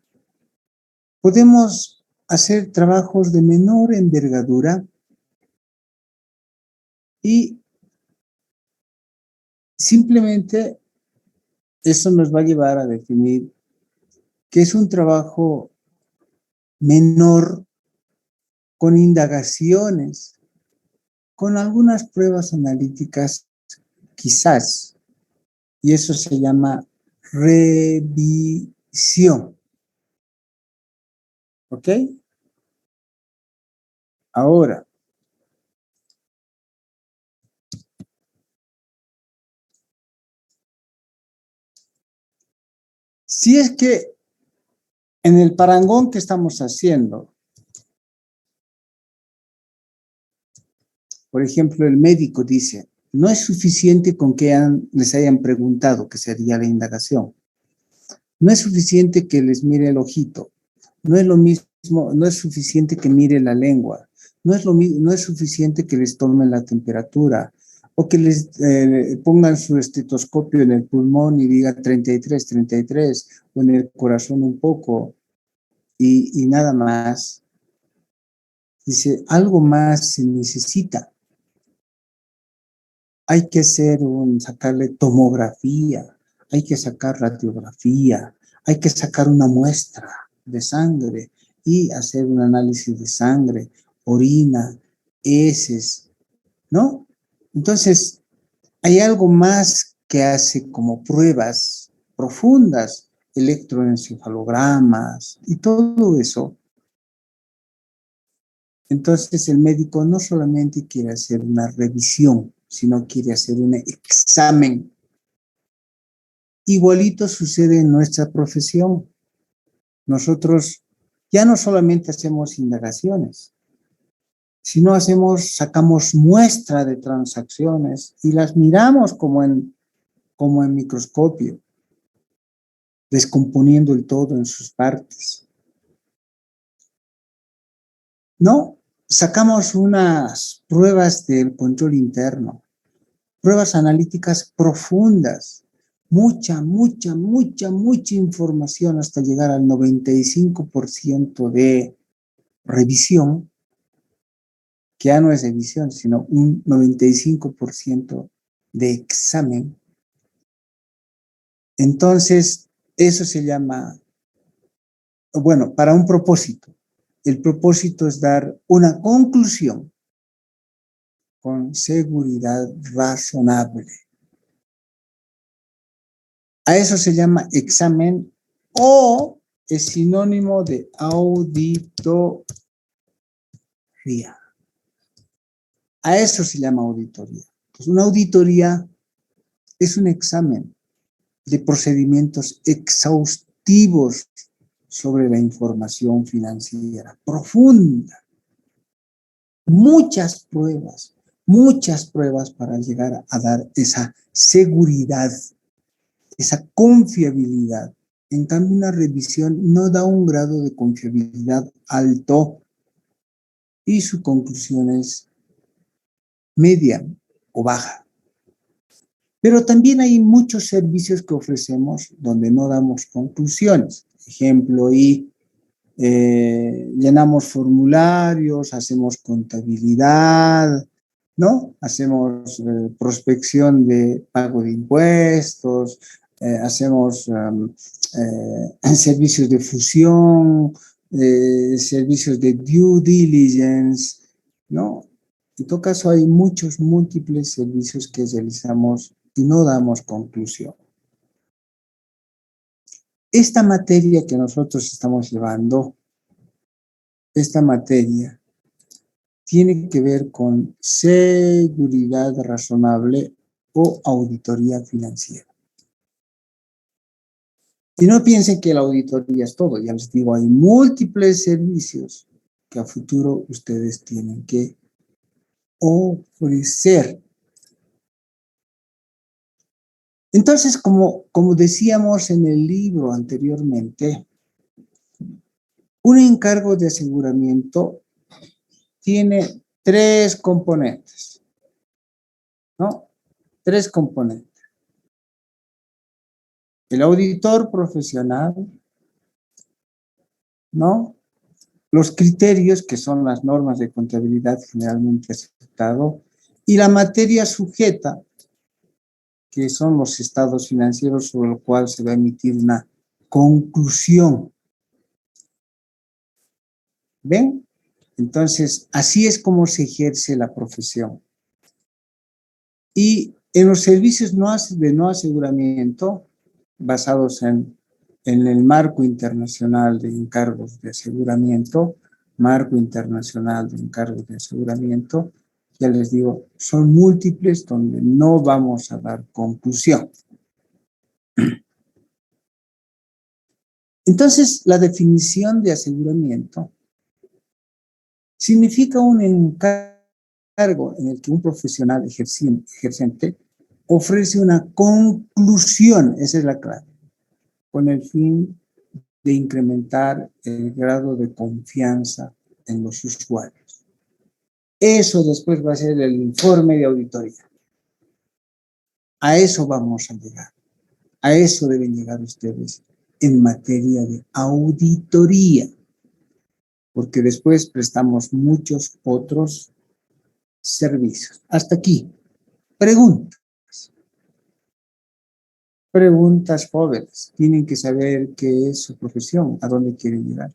podemos hacer trabajos de menor envergadura y simplemente eso nos va a llevar a definir que es un trabajo menor con indagaciones, con algunas pruebas analíticas quizás, y eso se llama revisión. ¿Ok? Ahora, si es que en el parangón que estamos haciendo, por ejemplo, el médico dice, No es suficiente con que les hayan preguntado, que sería la indagación. No es suficiente que les mire el ojito. No es lo mismo, no es suficiente que mire la lengua. No es suficiente que les tomen la temperatura o que les pongan su estetoscopio en el pulmón y diga 33, 33, o en el corazón un poco y nada más. Dice, algo más se necesita. Hay que sacarle tomografía, hay que sacar radiografía, hay que sacar una muestra de sangre y hacer un análisis de sangre, orina, heces, ¿no? Entonces, hay algo más que hace como pruebas profundas, electroencefalogramas y todo eso. Entonces, el médico no solamente quiere hacer una revisión, sino quiere hacer un examen. Igualito sucede en nuestra profesión. Nosotros ya no solamente hacemos indagaciones, sino sacamos muestra de transacciones y las miramos como en microscopio, descomponiendo el todo en sus partes. No, sacamos unas pruebas del control interno, pruebas analíticas profundas, mucha información hasta llegar al 95% de revisión, que ya no es revisión, sino un 95% de examen. Entonces, eso se llama, bueno, para un propósito. El propósito es dar una conclusión con seguridad razonable. A eso se llama examen o es sinónimo de auditoría. A eso se llama auditoría. Pues una auditoría es un examen de procedimientos exhaustivos sobre la información financiera profunda. Muchas pruebas para llegar a dar esa seguridad, esa confiabilidad. En cambio, una revisión no da un grado de confiabilidad alto y su conclusión es media o baja. Pero también hay muchos servicios que ofrecemos donde no damos conclusiones. Ejemplo, llenamos formularios, hacemos contabilidad, ¿no? Hacemos prospección de pago de impuestos, hacemos servicios de fusión, servicios de due diligence, ¿no? En todo caso, hay múltiples servicios que realizamos y no damos conclusión. Esta materia que nosotros estamos llevando, esta materia tiene que ver con seguridad razonable o auditoría financiera. Y no piensen que la auditoría es todo, ya les digo, hay múltiples servicios que a futuro ustedes tienen que ofrecer. Entonces, como decíamos en el libro anteriormente, un encargo de aseguramiento tiene 3 componentes, ¿no? 3 componentes. El auditor profesional, ¿no? Los criterios, que son las normas de contabilidad generalmente aceptado, y la materia sujeta, que son los estados financieros sobre los cuales se va a emitir una conclusión. ¿Ven? Entonces, así es como se ejerce la profesión. Y en los servicios de no aseguramiento, basados en el marco internacional de encargos de aseguramiento, ya les digo, son múltiples donde no vamos a dar conclusión. Entonces, la definición de aseguramiento significa un encargo cargo en el que un profesional ejercente ofrece una conclusión, esa es la clave, con el fin de incrementar el grado de confianza en los usuarios. Eso después va a ser el informe de auditoría. A eso vamos a llegar. A eso deben llegar ustedes en materia de auditoría, porque después prestamos muchos otros servicios. Hasta aquí. Preguntas. Preguntas jóvenes. Tienen que saber qué es su profesión, a dónde quieren llegar.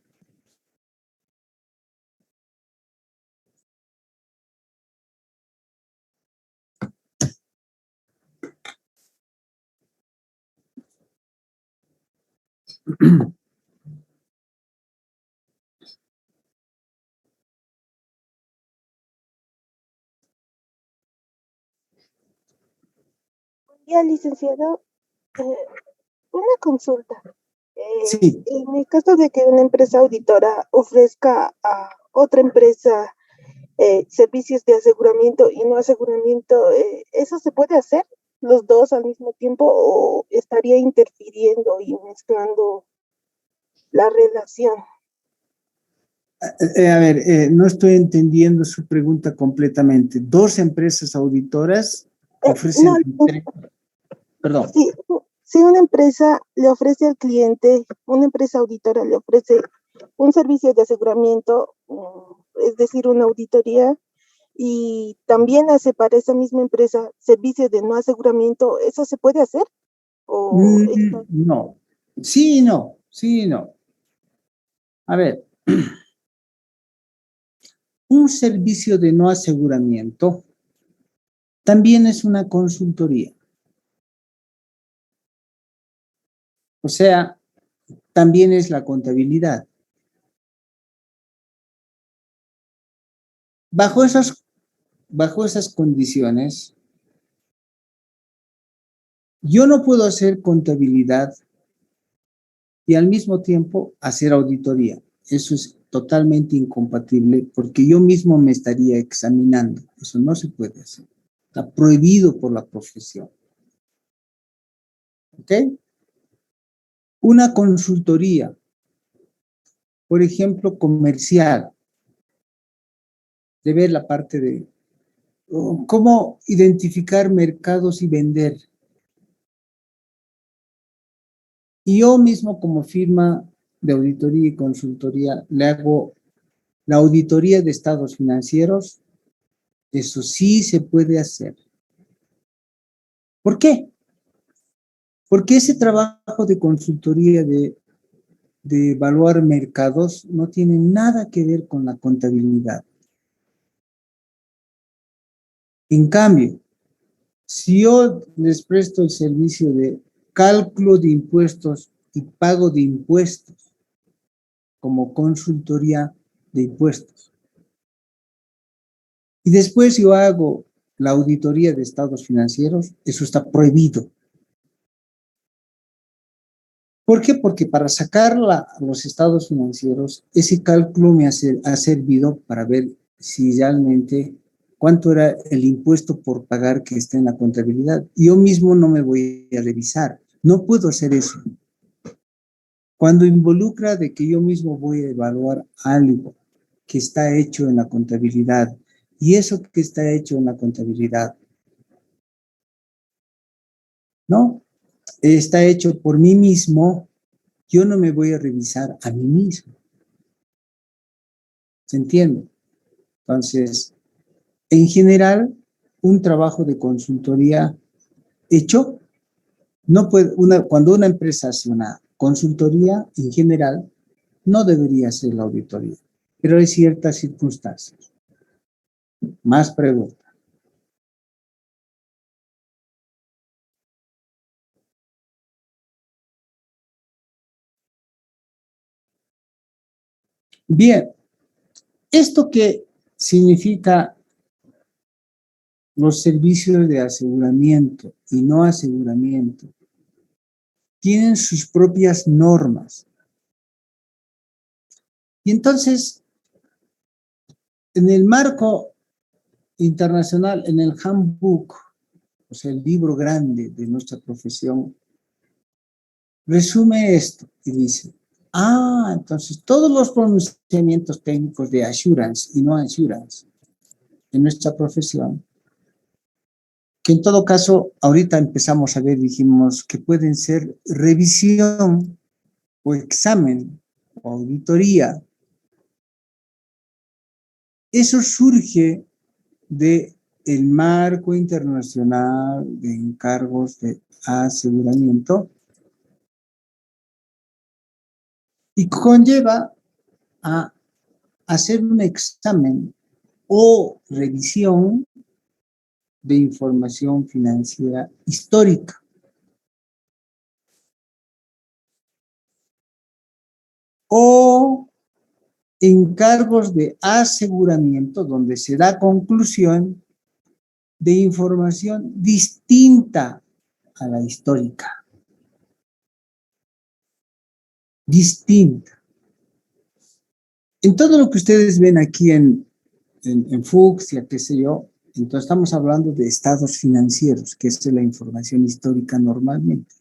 Ya, licenciado, una consulta. Sí. En el caso de que una empresa auditora ofrezca a otra empresa servicios de aseguramiento y no aseguramiento, ¿eso se puede hacer los dos al mismo tiempo o estaría interfiriendo y mezclando la relación? A ver, no estoy entendiendo su pregunta completamente. Dos empresas auditoras No, ofrecen, perdón. sí, si una empresa le ofrece al cliente, una empresa auditora le ofrece un servicio de aseguramiento, es decir, una auditoría, y también hace para esa misma empresa servicios de no aseguramiento, ¿eso se puede hacer? ¿O No. Sí y no. Sí y no. A ver, un servicio de no aseguramiento también es una consultoría. O sea, también es la contabilidad. Bajo esas condiciones, yo no puedo hacer contabilidad y al mismo tiempo hacer auditoría. Eso es totalmente incompatible porque yo mismo me estaría examinando. Eso no se puede hacer. Está prohibido por la profesión. ¿Ok? Una consultoría, por ejemplo, comercial, de ver la parte de cómo identificar mercados y vender. Y yo mismo como firma de auditoría y consultoría le hago la auditoría de estados financieros. Eso sí se puede hacer. ¿Por qué? Porque ese trabajo de consultoría de evaluar mercados no tiene nada que ver con la contabilidad. En cambio, si yo les presto el servicio de cálculo de impuestos y pago de impuestos como consultoría de impuestos, y después yo hago la auditoría de estados financieros, eso está prohibido. ¿Por qué? Porque para sacar los estados financieros, ese cálculo me ha servido para ver si realmente cuánto era el impuesto por pagar que está en la contabilidad. Yo mismo no me voy a revisar. No puedo hacer eso. Cuando involucra de que yo mismo voy a evaluar algo que está hecho en la contabilidad, y eso que está hecho en la contabilidad, ¿no? Está hecho por mí mismo, yo no me voy a revisar a mí mismo. ¿Se entiende? Entonces, en general, un trabajo de consultoría hecho, no puede, cuando una empresa hace una consultoría, en general, no debería hacer la auditoría, pero hay ciertas circunstancias. Más preguntas. Bien, ¿esto qué significa los servicios de aseguramiento y no aseguramiento? Tienen sus propias normas. Y entonces, en el marco internacional, en el handbook, o sea, el libro grande de nuestra profesión, resume esto y dice, entonces todos los pronunciamientos técnicos de assurance y no assurance en nuestra profesión, que en todo caso, ahorita empezamos a ver, dijimos, que pueden ser revisión o examen o auditoría. Eso surge de el marco internacional de encargos de aseguramiento y conlleva a hacer un examen o revisión de información financiera histórica. O encargos de aseguramiento donde se da conclusión de información distinta a la histórica. Distinta. En todo lo que ustedes ven aquí en Fucsia, qué sé yo, entonces estamos hablando de estados financieros, que es la información histórica normalmente.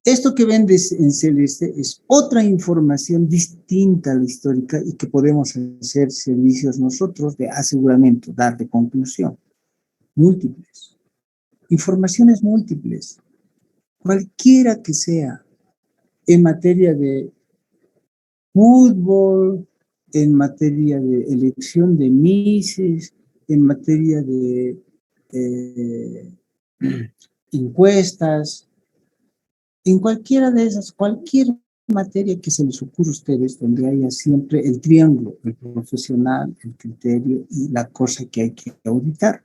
Esto que ven en celeste es otra información distinta a la histórica y que podemos hacer servicios nosotros de aseguramiento, dar de conclusión. Múltiples. Informaciones múltiples. Cualquiera que sea, en materia de fútbol, en materia de elección de mises, en materia de encuestas, en cualquiera de esas, cualquier materia que se les ocurra a ustedes, donde haya siempre el triángulo, el profesional, el criterio y la cosa que hay que auditar.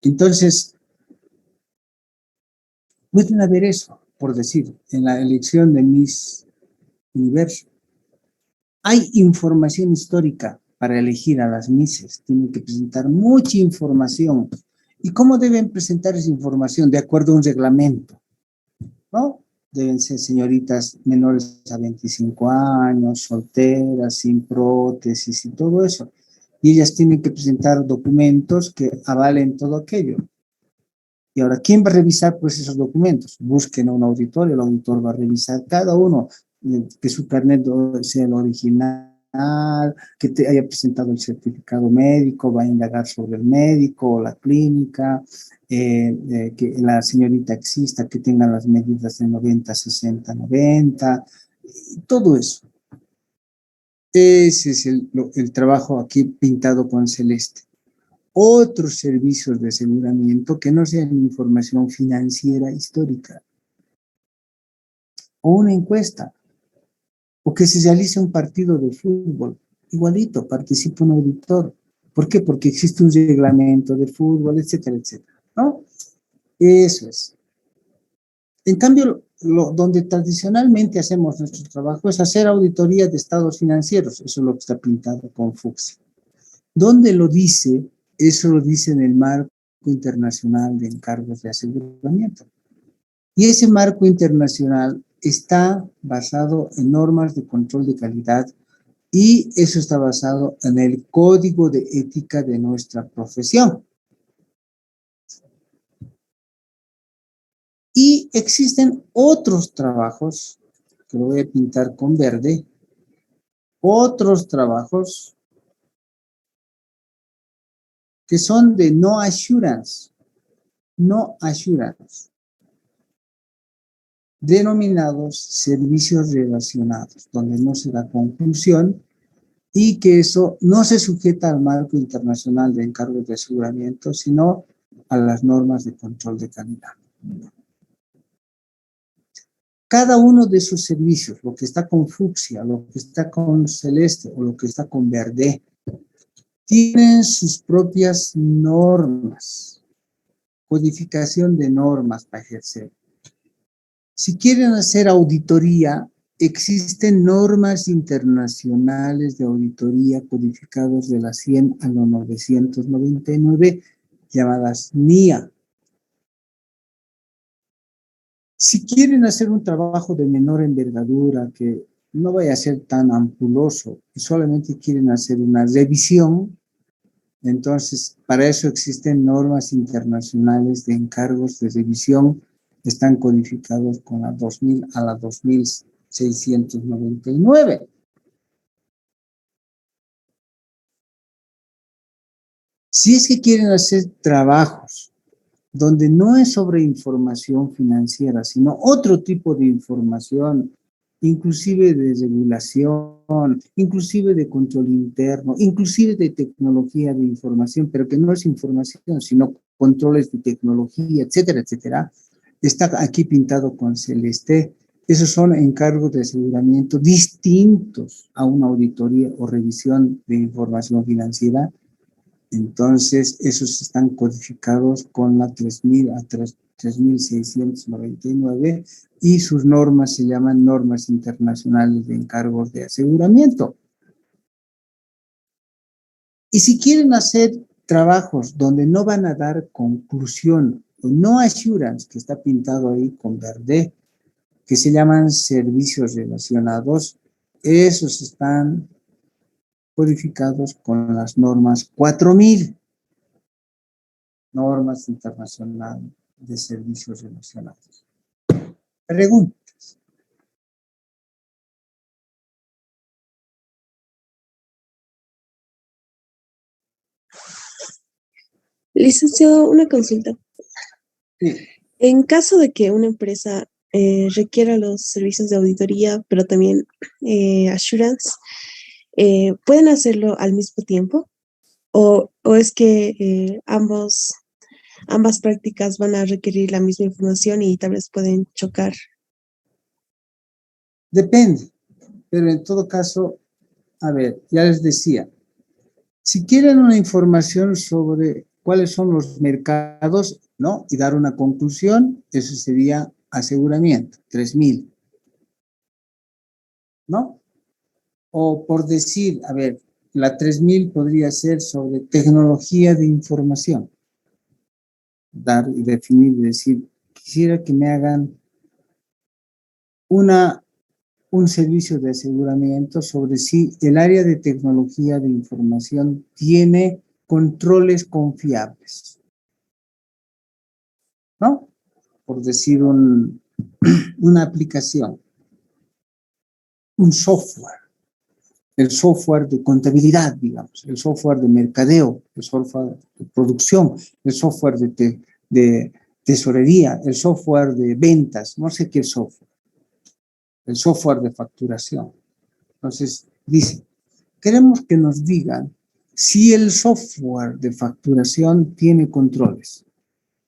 Entonces, pueden haber eso, por decir, en la elección de Miss Universo. Hay información histórica para elegir a las Misses, tienen que presentar mucha información. ¿Y cómo deben presentar esa información? De acuerdo a un reglamento, ¿no? Deben ser señoritas menores a 25 años, solteras, sin prótesis y todo eso. Y ellas tienen que presentar documentos que avalen todo aquello. Y ahora, ¿quién va a revisar pues esos documentos? Busquen a un auditor, el auditor va a revisar cada uno, que su carnet sea el original, que te haya presentado el certificado médico, va a indagar sobre el médico o la clínica, que la señorita exista, que tenga las medidas de 90, 60, 90, todo eso. Ese es el trabajo aquí pintado con celeste. Otros servicios de aseguramiento que no sean información financiera histórica, o una encuesta, o que se realice un partido de fútbol, igualito, participa un auditor. ¿Por qué? Porque existe un reglamento de fútbol, etcétera, etcétera, ¿no? Eso es. En cambio, donde tradicionalmente hacemos nuestro trabajo es hacer auditoría de estados financieros, eso es lo que está pintado con fucsia. ¿Dónde lo dice? Eso lo dice en el marco internacional de encargos de aseguramiento. Y ese marco internacional está basado en normas de control de calidad y eso está basado en el código de ética de nuestra profesión. Y existen otros trabajos, que lo voy a pintar con verde, otros trabajos que son de no assurance, denominados servicios relacionados, donde no se da conclusión y que eso no se sujeta al marco internacional de encargos de aseguramiento, sino a las normas de control de calidad. Cada uno de esos servicios, lo que está con fucsia, lo que está con celeste o lo que está con verde, tienen sus propias normas, codificación de normas para ejercer. Si quieren hacer auditoría, existen normas internacionales de auditoría codificadas de la 100 a la 999, llamadas NIA. Si quieren hacer un trabajo de menor envergadura, que no vaya a ser tan ampuloso, solamente quieren hacer una revisión. Entonces, para eso existen normas internacionales de encargos de revisión, están codificados con la 2000 a la 2699. Si es que quieren hacer trabajos donde no es sobre información financiera, sino otro tipo de información, inclusive de regulación, inclusive de control interno, inclusive de tecnología de información, pero que no es información, sino controles de tecnología, etcétera, etcétera, está aquí pintado con celeste. Esos son encargos de aseguramiento distintos a una auditoría o revisión de información financiera. Entonces, esos están codificados con la 3000 a 3699 y sus normas se llaman normas internacionales de encargos de aseguramiento. Y si quieren hacer trabajos donde no van a dar conclusión, o no assurance, que está pintado ahí con verde, que se llaman servicios relacionados, esos están codificados con las normas 4000. Normas internacionales de servicios relacionados. Preguntas. Licenciado, una consulta. Sí. En caso de que una empresa requiera los servicios de auditoría, pero también assurance, ¿pueden hacerlo al mismo tiempo? ¿O es que ambas prácticas van a requerir la misma información y tal vez pueden chocar? Depende, pero en todo caso, a ver, ya les decía, si quieren una información sobre cuáles son los mercados, ¿no? Y dar una conclusión, eso sería aseguramiento, 3000, ¿no? O por decir, a ver, la 3000 podría ser sobre tecnología de información. Dar y definir y decir, quisiera que me hagan un servicio de aseguramiento sobre si el área de tecnología de información tiene controles confiables, ¿no? Por decir una aplicación, un software, el software de contabilidad, digamos, el software de mercadeo, el software de producción, el software de tesorería, el software de ventas, no sé qué software, el software de facturación. Entonces, dice, queremos que nos digan si el software de facturación tiene controles,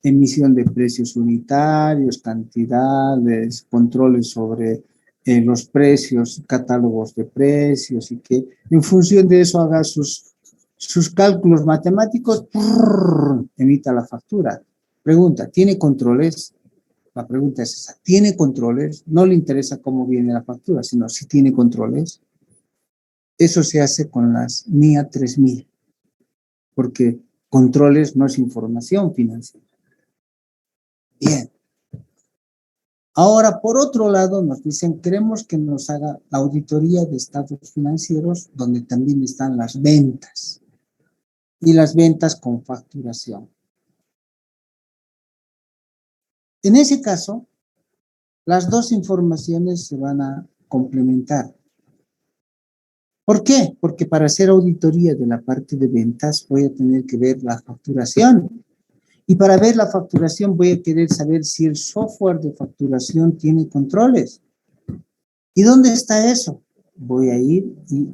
emisión de precios unitarios, cantidades, controles sobre los precios, catálogos de precios, y que en función de eso haga sus cálculos matemáticos, emita la factura. Pregunta, ¿tiene controles? La pregunta es esa, ¿tiene controles? No le interesa cómo viene la factura, sino si tiene controles. Eso se hace con las NIA 3000, porque controles no es información financiera. Bien. Ahora, por otro lado, nos dicen, queremos que nos haga la auditoría de estados financieros, donde también están las ventas, y las ventas con facturación. En ese caso, las dos informaciones se van a complementar. ¿Por qué? Porque para hacer auditoría de la parte de ventas voy a tener que ver la facturación. Y para ver la facturación voy a querer saber si el software de facturación tiene controles. ¿Y dónde está eso? Voy a ir y,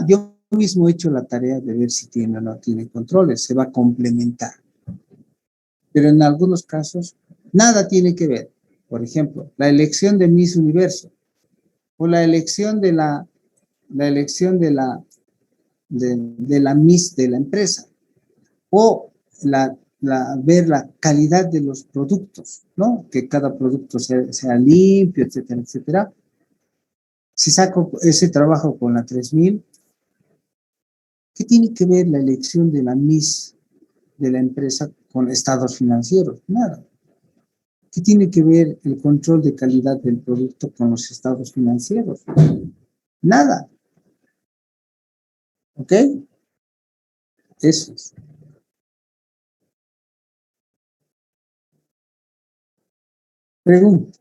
yo mismo he hecho la tarea de ver si tiene o no tiene controles. Se va a complementar. Pero en algunos casos, nada tiene que ver. Por ejemplo, la elección de Miss Universo o la elección de la Miss de la empresa o ver la calidad de los productos, ¿no? Que cada producto sea limpio, etcétera, etcétera. Si saco ese trabajo con la 3000, ¿qué tiene que ver la elección de la Miss de la empresa con estados financieros? Nada. ¿Qué tiene que ver el control de calidad del producto con los estados financieros? Nada. ¿Ok? Eso es. Pregunta.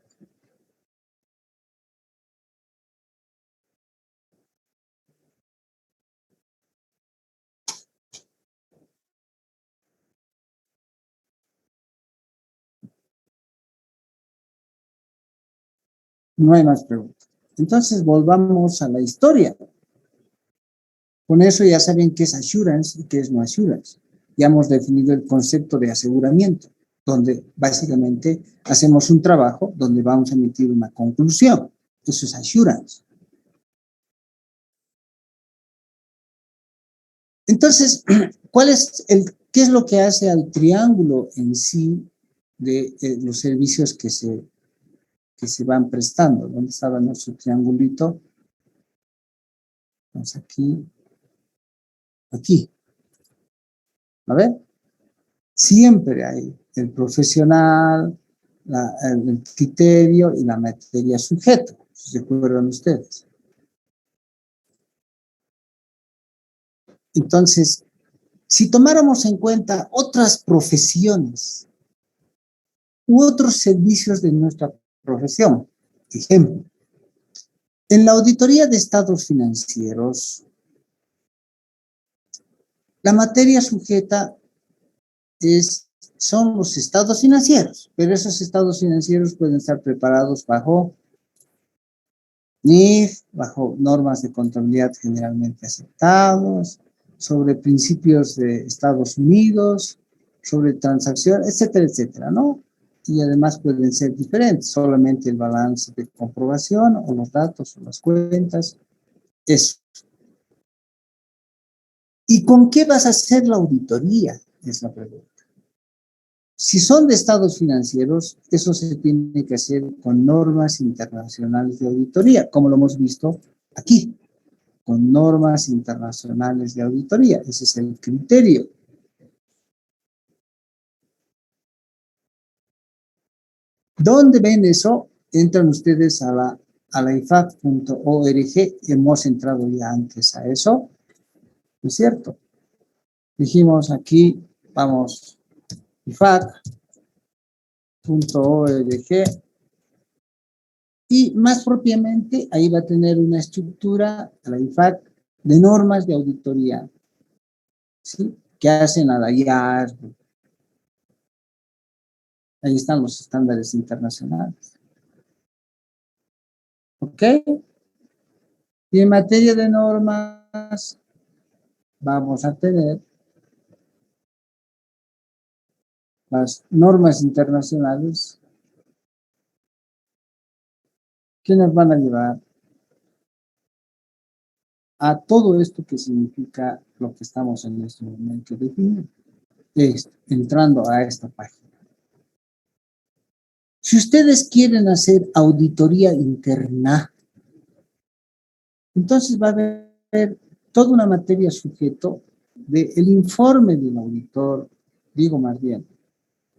No hay más preguntas. Entonces, volvamos a la historia. Con eso ya saben qué es assurance y qué es no assurance. Ya hemos definido el concepto de aseguramiento, donde básicamente hacemos un trabajo donde vamos a emitir una conclusión. Eso es assurance. Entonces, ¿qué es lo que hace al triángulo en sí de los servicios que se van prestando? ¿Dónde estaba nuestro triangulito? Vamos aquí. Aquí. A ver. Siempre hay el profesional, el criterio y la materia sujeto, si se acuerdan ustedes. Entonces, si tomáramos en cuenta otras profesiones u otros servicios de nuestra profesión, ejemplo, en la auditoría de estados financieros, la materia sujeta son los estados financieros, pero esos estados financieros pueden estar preparados bajo NIF, bajo normas de contabilidad generalmente aceptados, sobre principios de Estados Unidos, sobre transacciones, etcétera, etcétera, ¿no? Y además pueden ser diferentes, solamente el balance de comprobación o los datos o las cuentas, eso. ¿Y con qué vas a hacer la auditoría? Es la pregunta. Si son de estados financieros, eso se tiene que hacer con normas internacionales de auditoría, como lo hemos visto aquí, con normas internacionales de auditoría. Ese es el criterio. ¿Dónde ven eso? Entran ustedes a la ifad.org. Hemos entrado ya antes a eso, ¿no es cierto? Dijimos aquí, vamos, ifad.org. Y más propiamente, ahí va a tener una estructura, la IFAC, de normas de auditoría, ¿sí? Que hacen a la IAR. Ahí están los estándares internacionales. ¿Ok? Y en materia de normas, vamos a tener las normas internacionales que nos van a llevar a todo esto que significa lo que estamos en este momento definiendo. Entrando a esta página. Si ustedes quieren hacer auditoría interna, entonces va a haber toda una materia sujeto del informe del auditor, digo más bien,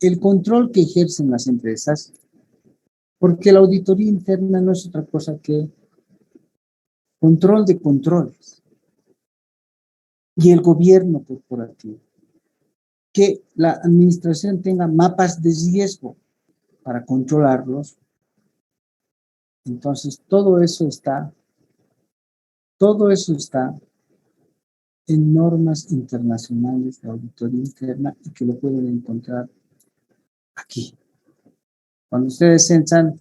el control que ejercen las empresas, porque la auditoría interna no es otra cosa que control de controles y el gobierno corporativo. Que la administración tenga mapas de riesgo para controlarlos. Entonces, todo eso está en normas internacionales de auditoría interna y que lo pueden encontrar aquí. Cuando ustedes entran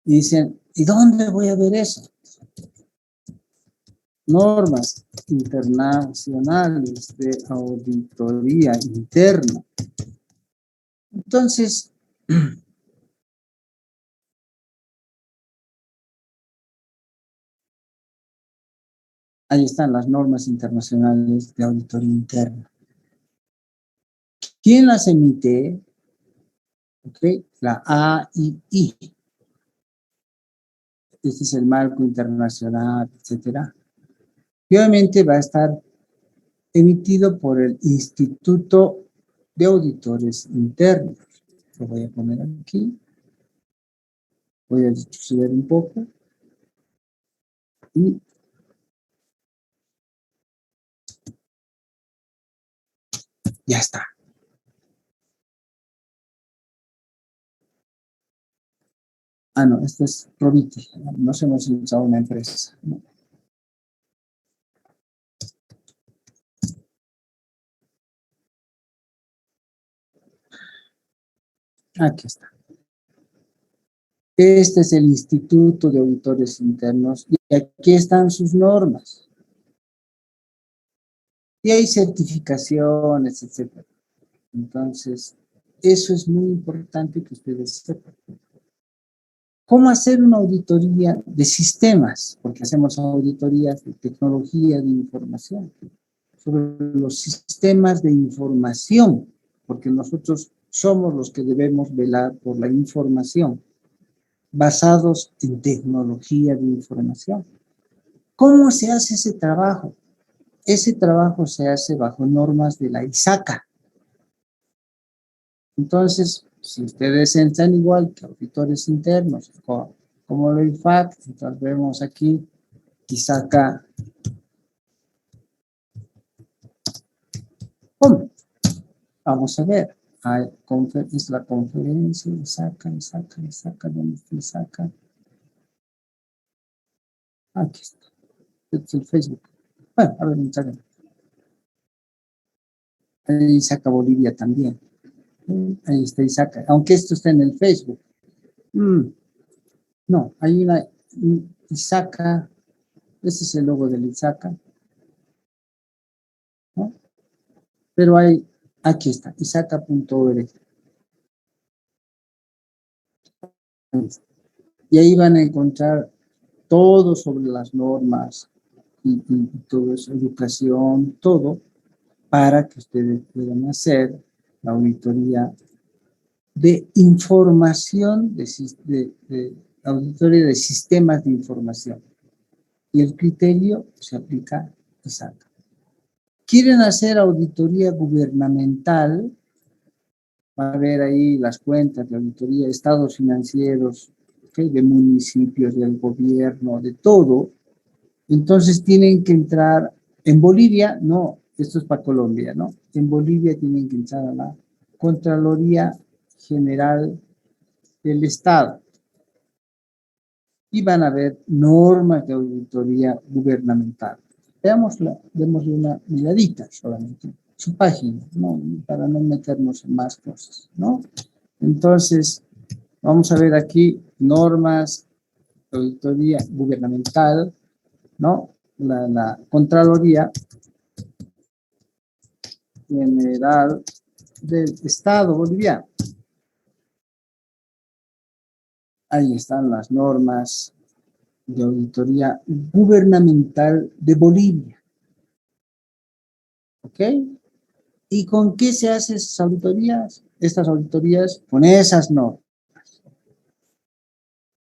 y dicen, ¿y dónde voy a ver eso? Normas internacionales de auditoría interna. Entonces, ahí están las normas internacionales de auditoría interna. ¿Quién las emite? Okay. La AII. Este es el marco internacional, etcétera. Y obviamente va a estar emitido por el Instituto de Auditores Internos. Lo voy a poner aquí. Voy a retroceder un poco. Y ya está. Ah, no, esto es Probity. Nos hemos usado una empresa, ¿no? Aquí está. Este es el Instituto de Auditores Internos y aquí están sus normas. Y hay certificaciones, etcétera. Entonces, eso es muy importante que ustedes sepan. ¿Cómo hacer una auditoría de sistemas? Porque hacemos auditorías de tecnología de información, sobre los sistemas de información, porque nosotros somos los que debemos velar por la información, basados en tecnología de información. ¿Cómo se hace ese trabajo? Ese trabajo se hace bajo normas de la ISACA. Entonces, si ustedes entran igual que auditores internos, como lo IFAC, entonces vemos aquí ISACA. ¿Cómo? Vamos a ver. Es la conferencia, ISACA, ¿dónde está ISACA? Aquí está. Este es el Facebook. Bueno, a ver, entraré. Ahí ISACA Bolivia también. Ahí está ISACA, aunque esto está en el Facebook. No, hay una ISACA, este es el logo del ISACA, ¿no? Pero hay, aquí está, isaca.org. Y ahí van a encontrar todo sobre las normas y todo eso, educación, todo, para que ustedes puedan hacer la auditoría de información, de auditoría de sistemas de información. Y el criterio se aplica a ISACA. Quieren hacer auditoría gubernamental, va a ver ahí las cuentas de auditoría, estados financieros, ¿okay? De municipios, del gobierno, de todo. Entonces tienen que entrar, en Bolivia, no, esto es para Colombia, ¿no? En Bolivia tienen que entrar a la Contraloría General del Estado. Y van a ver normas de auditoría gubernamental. Démosle una miradita solamente, su página, ¿no? Para no meternos en más cosas, ¿no? Entonces, vamos a ver aquí normas de auditoría gubernamental, ¿no? La Contraloría General del Estado boliviano. Ahí están las normas de auditoría gubernamental de Bolivia. ¿Ok? ¿Y con qué se hacen esas auditorías? Estas auditorías con esas normas.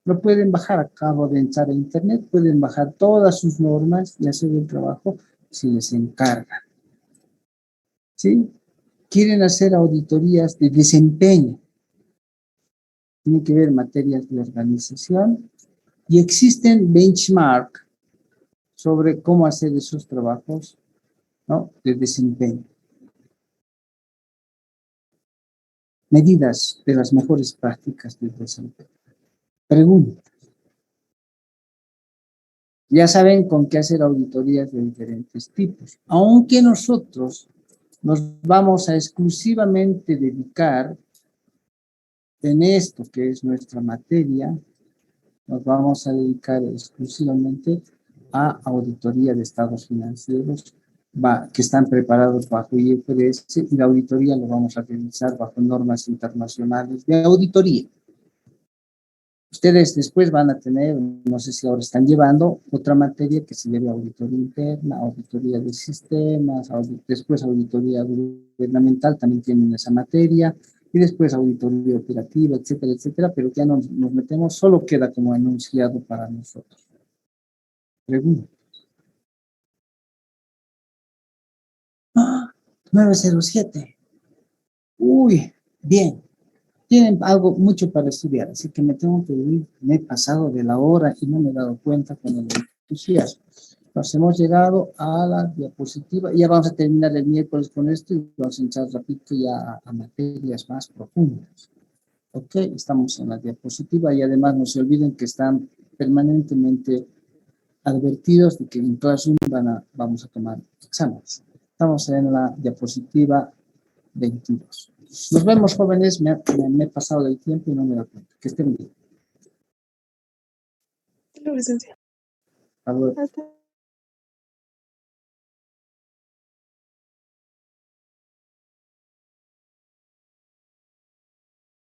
Lo pueden bajar, acabo de entrar a internet, pueden bajar todas sus normas y hacer el trabajo si les encargan. ¿Sí? Quieren hacer auditorías de desempeño. Tienen que ver materias de organización y existen benchmark sobre cómo hacer esos trabajos, ¿no? De desempeño. Medidas de las mejores prácticas de desempeño. Pregunta. Ya saben con qué hacer auditorías de diferentes tipos. Aunque nosotros nos vamos a exclusivamente dedicar en esto que es nuestra materia, nos vamos a dedicar exclusivamente a auditoría de estados financieros que están preparados bajo IFRS y la auditoría lo vamos a realizar bajo normas internacionales de auditoría. Ustedes después van a tener, no sé si ahora están llevando, otra materia que se llama auditoría interna, auditoría de sistemas, después auditoría gubernamental, también tienen esa materia, y después auditoría operativa, etcétera, etcétera, pero ya nos metemos, solo queda como enunciado para nosotros. Pregunta. 907. Uy, bien. tienen algo mucho para estudiar, así que me tengo que ir, me he pasado de la hora y no me he dado cuenta con el entusiasmo. Nos hemos llegado a la diapositiva, ya vamos a terminar el miércoles con esto y vamos a entrar rapidito ya a materias más profundas. Ok, estamos en la diapositiva y además no se olviden que están permanentemente advertidos de que en toda Zoom vamos a tomar exámenes. Estamos en la diapositiva 22. Nos vemos, jóvenes. Me he pasado del tiempo y no me doy cuenta. Que estén bien. La presencia. Hasta luego. Hasta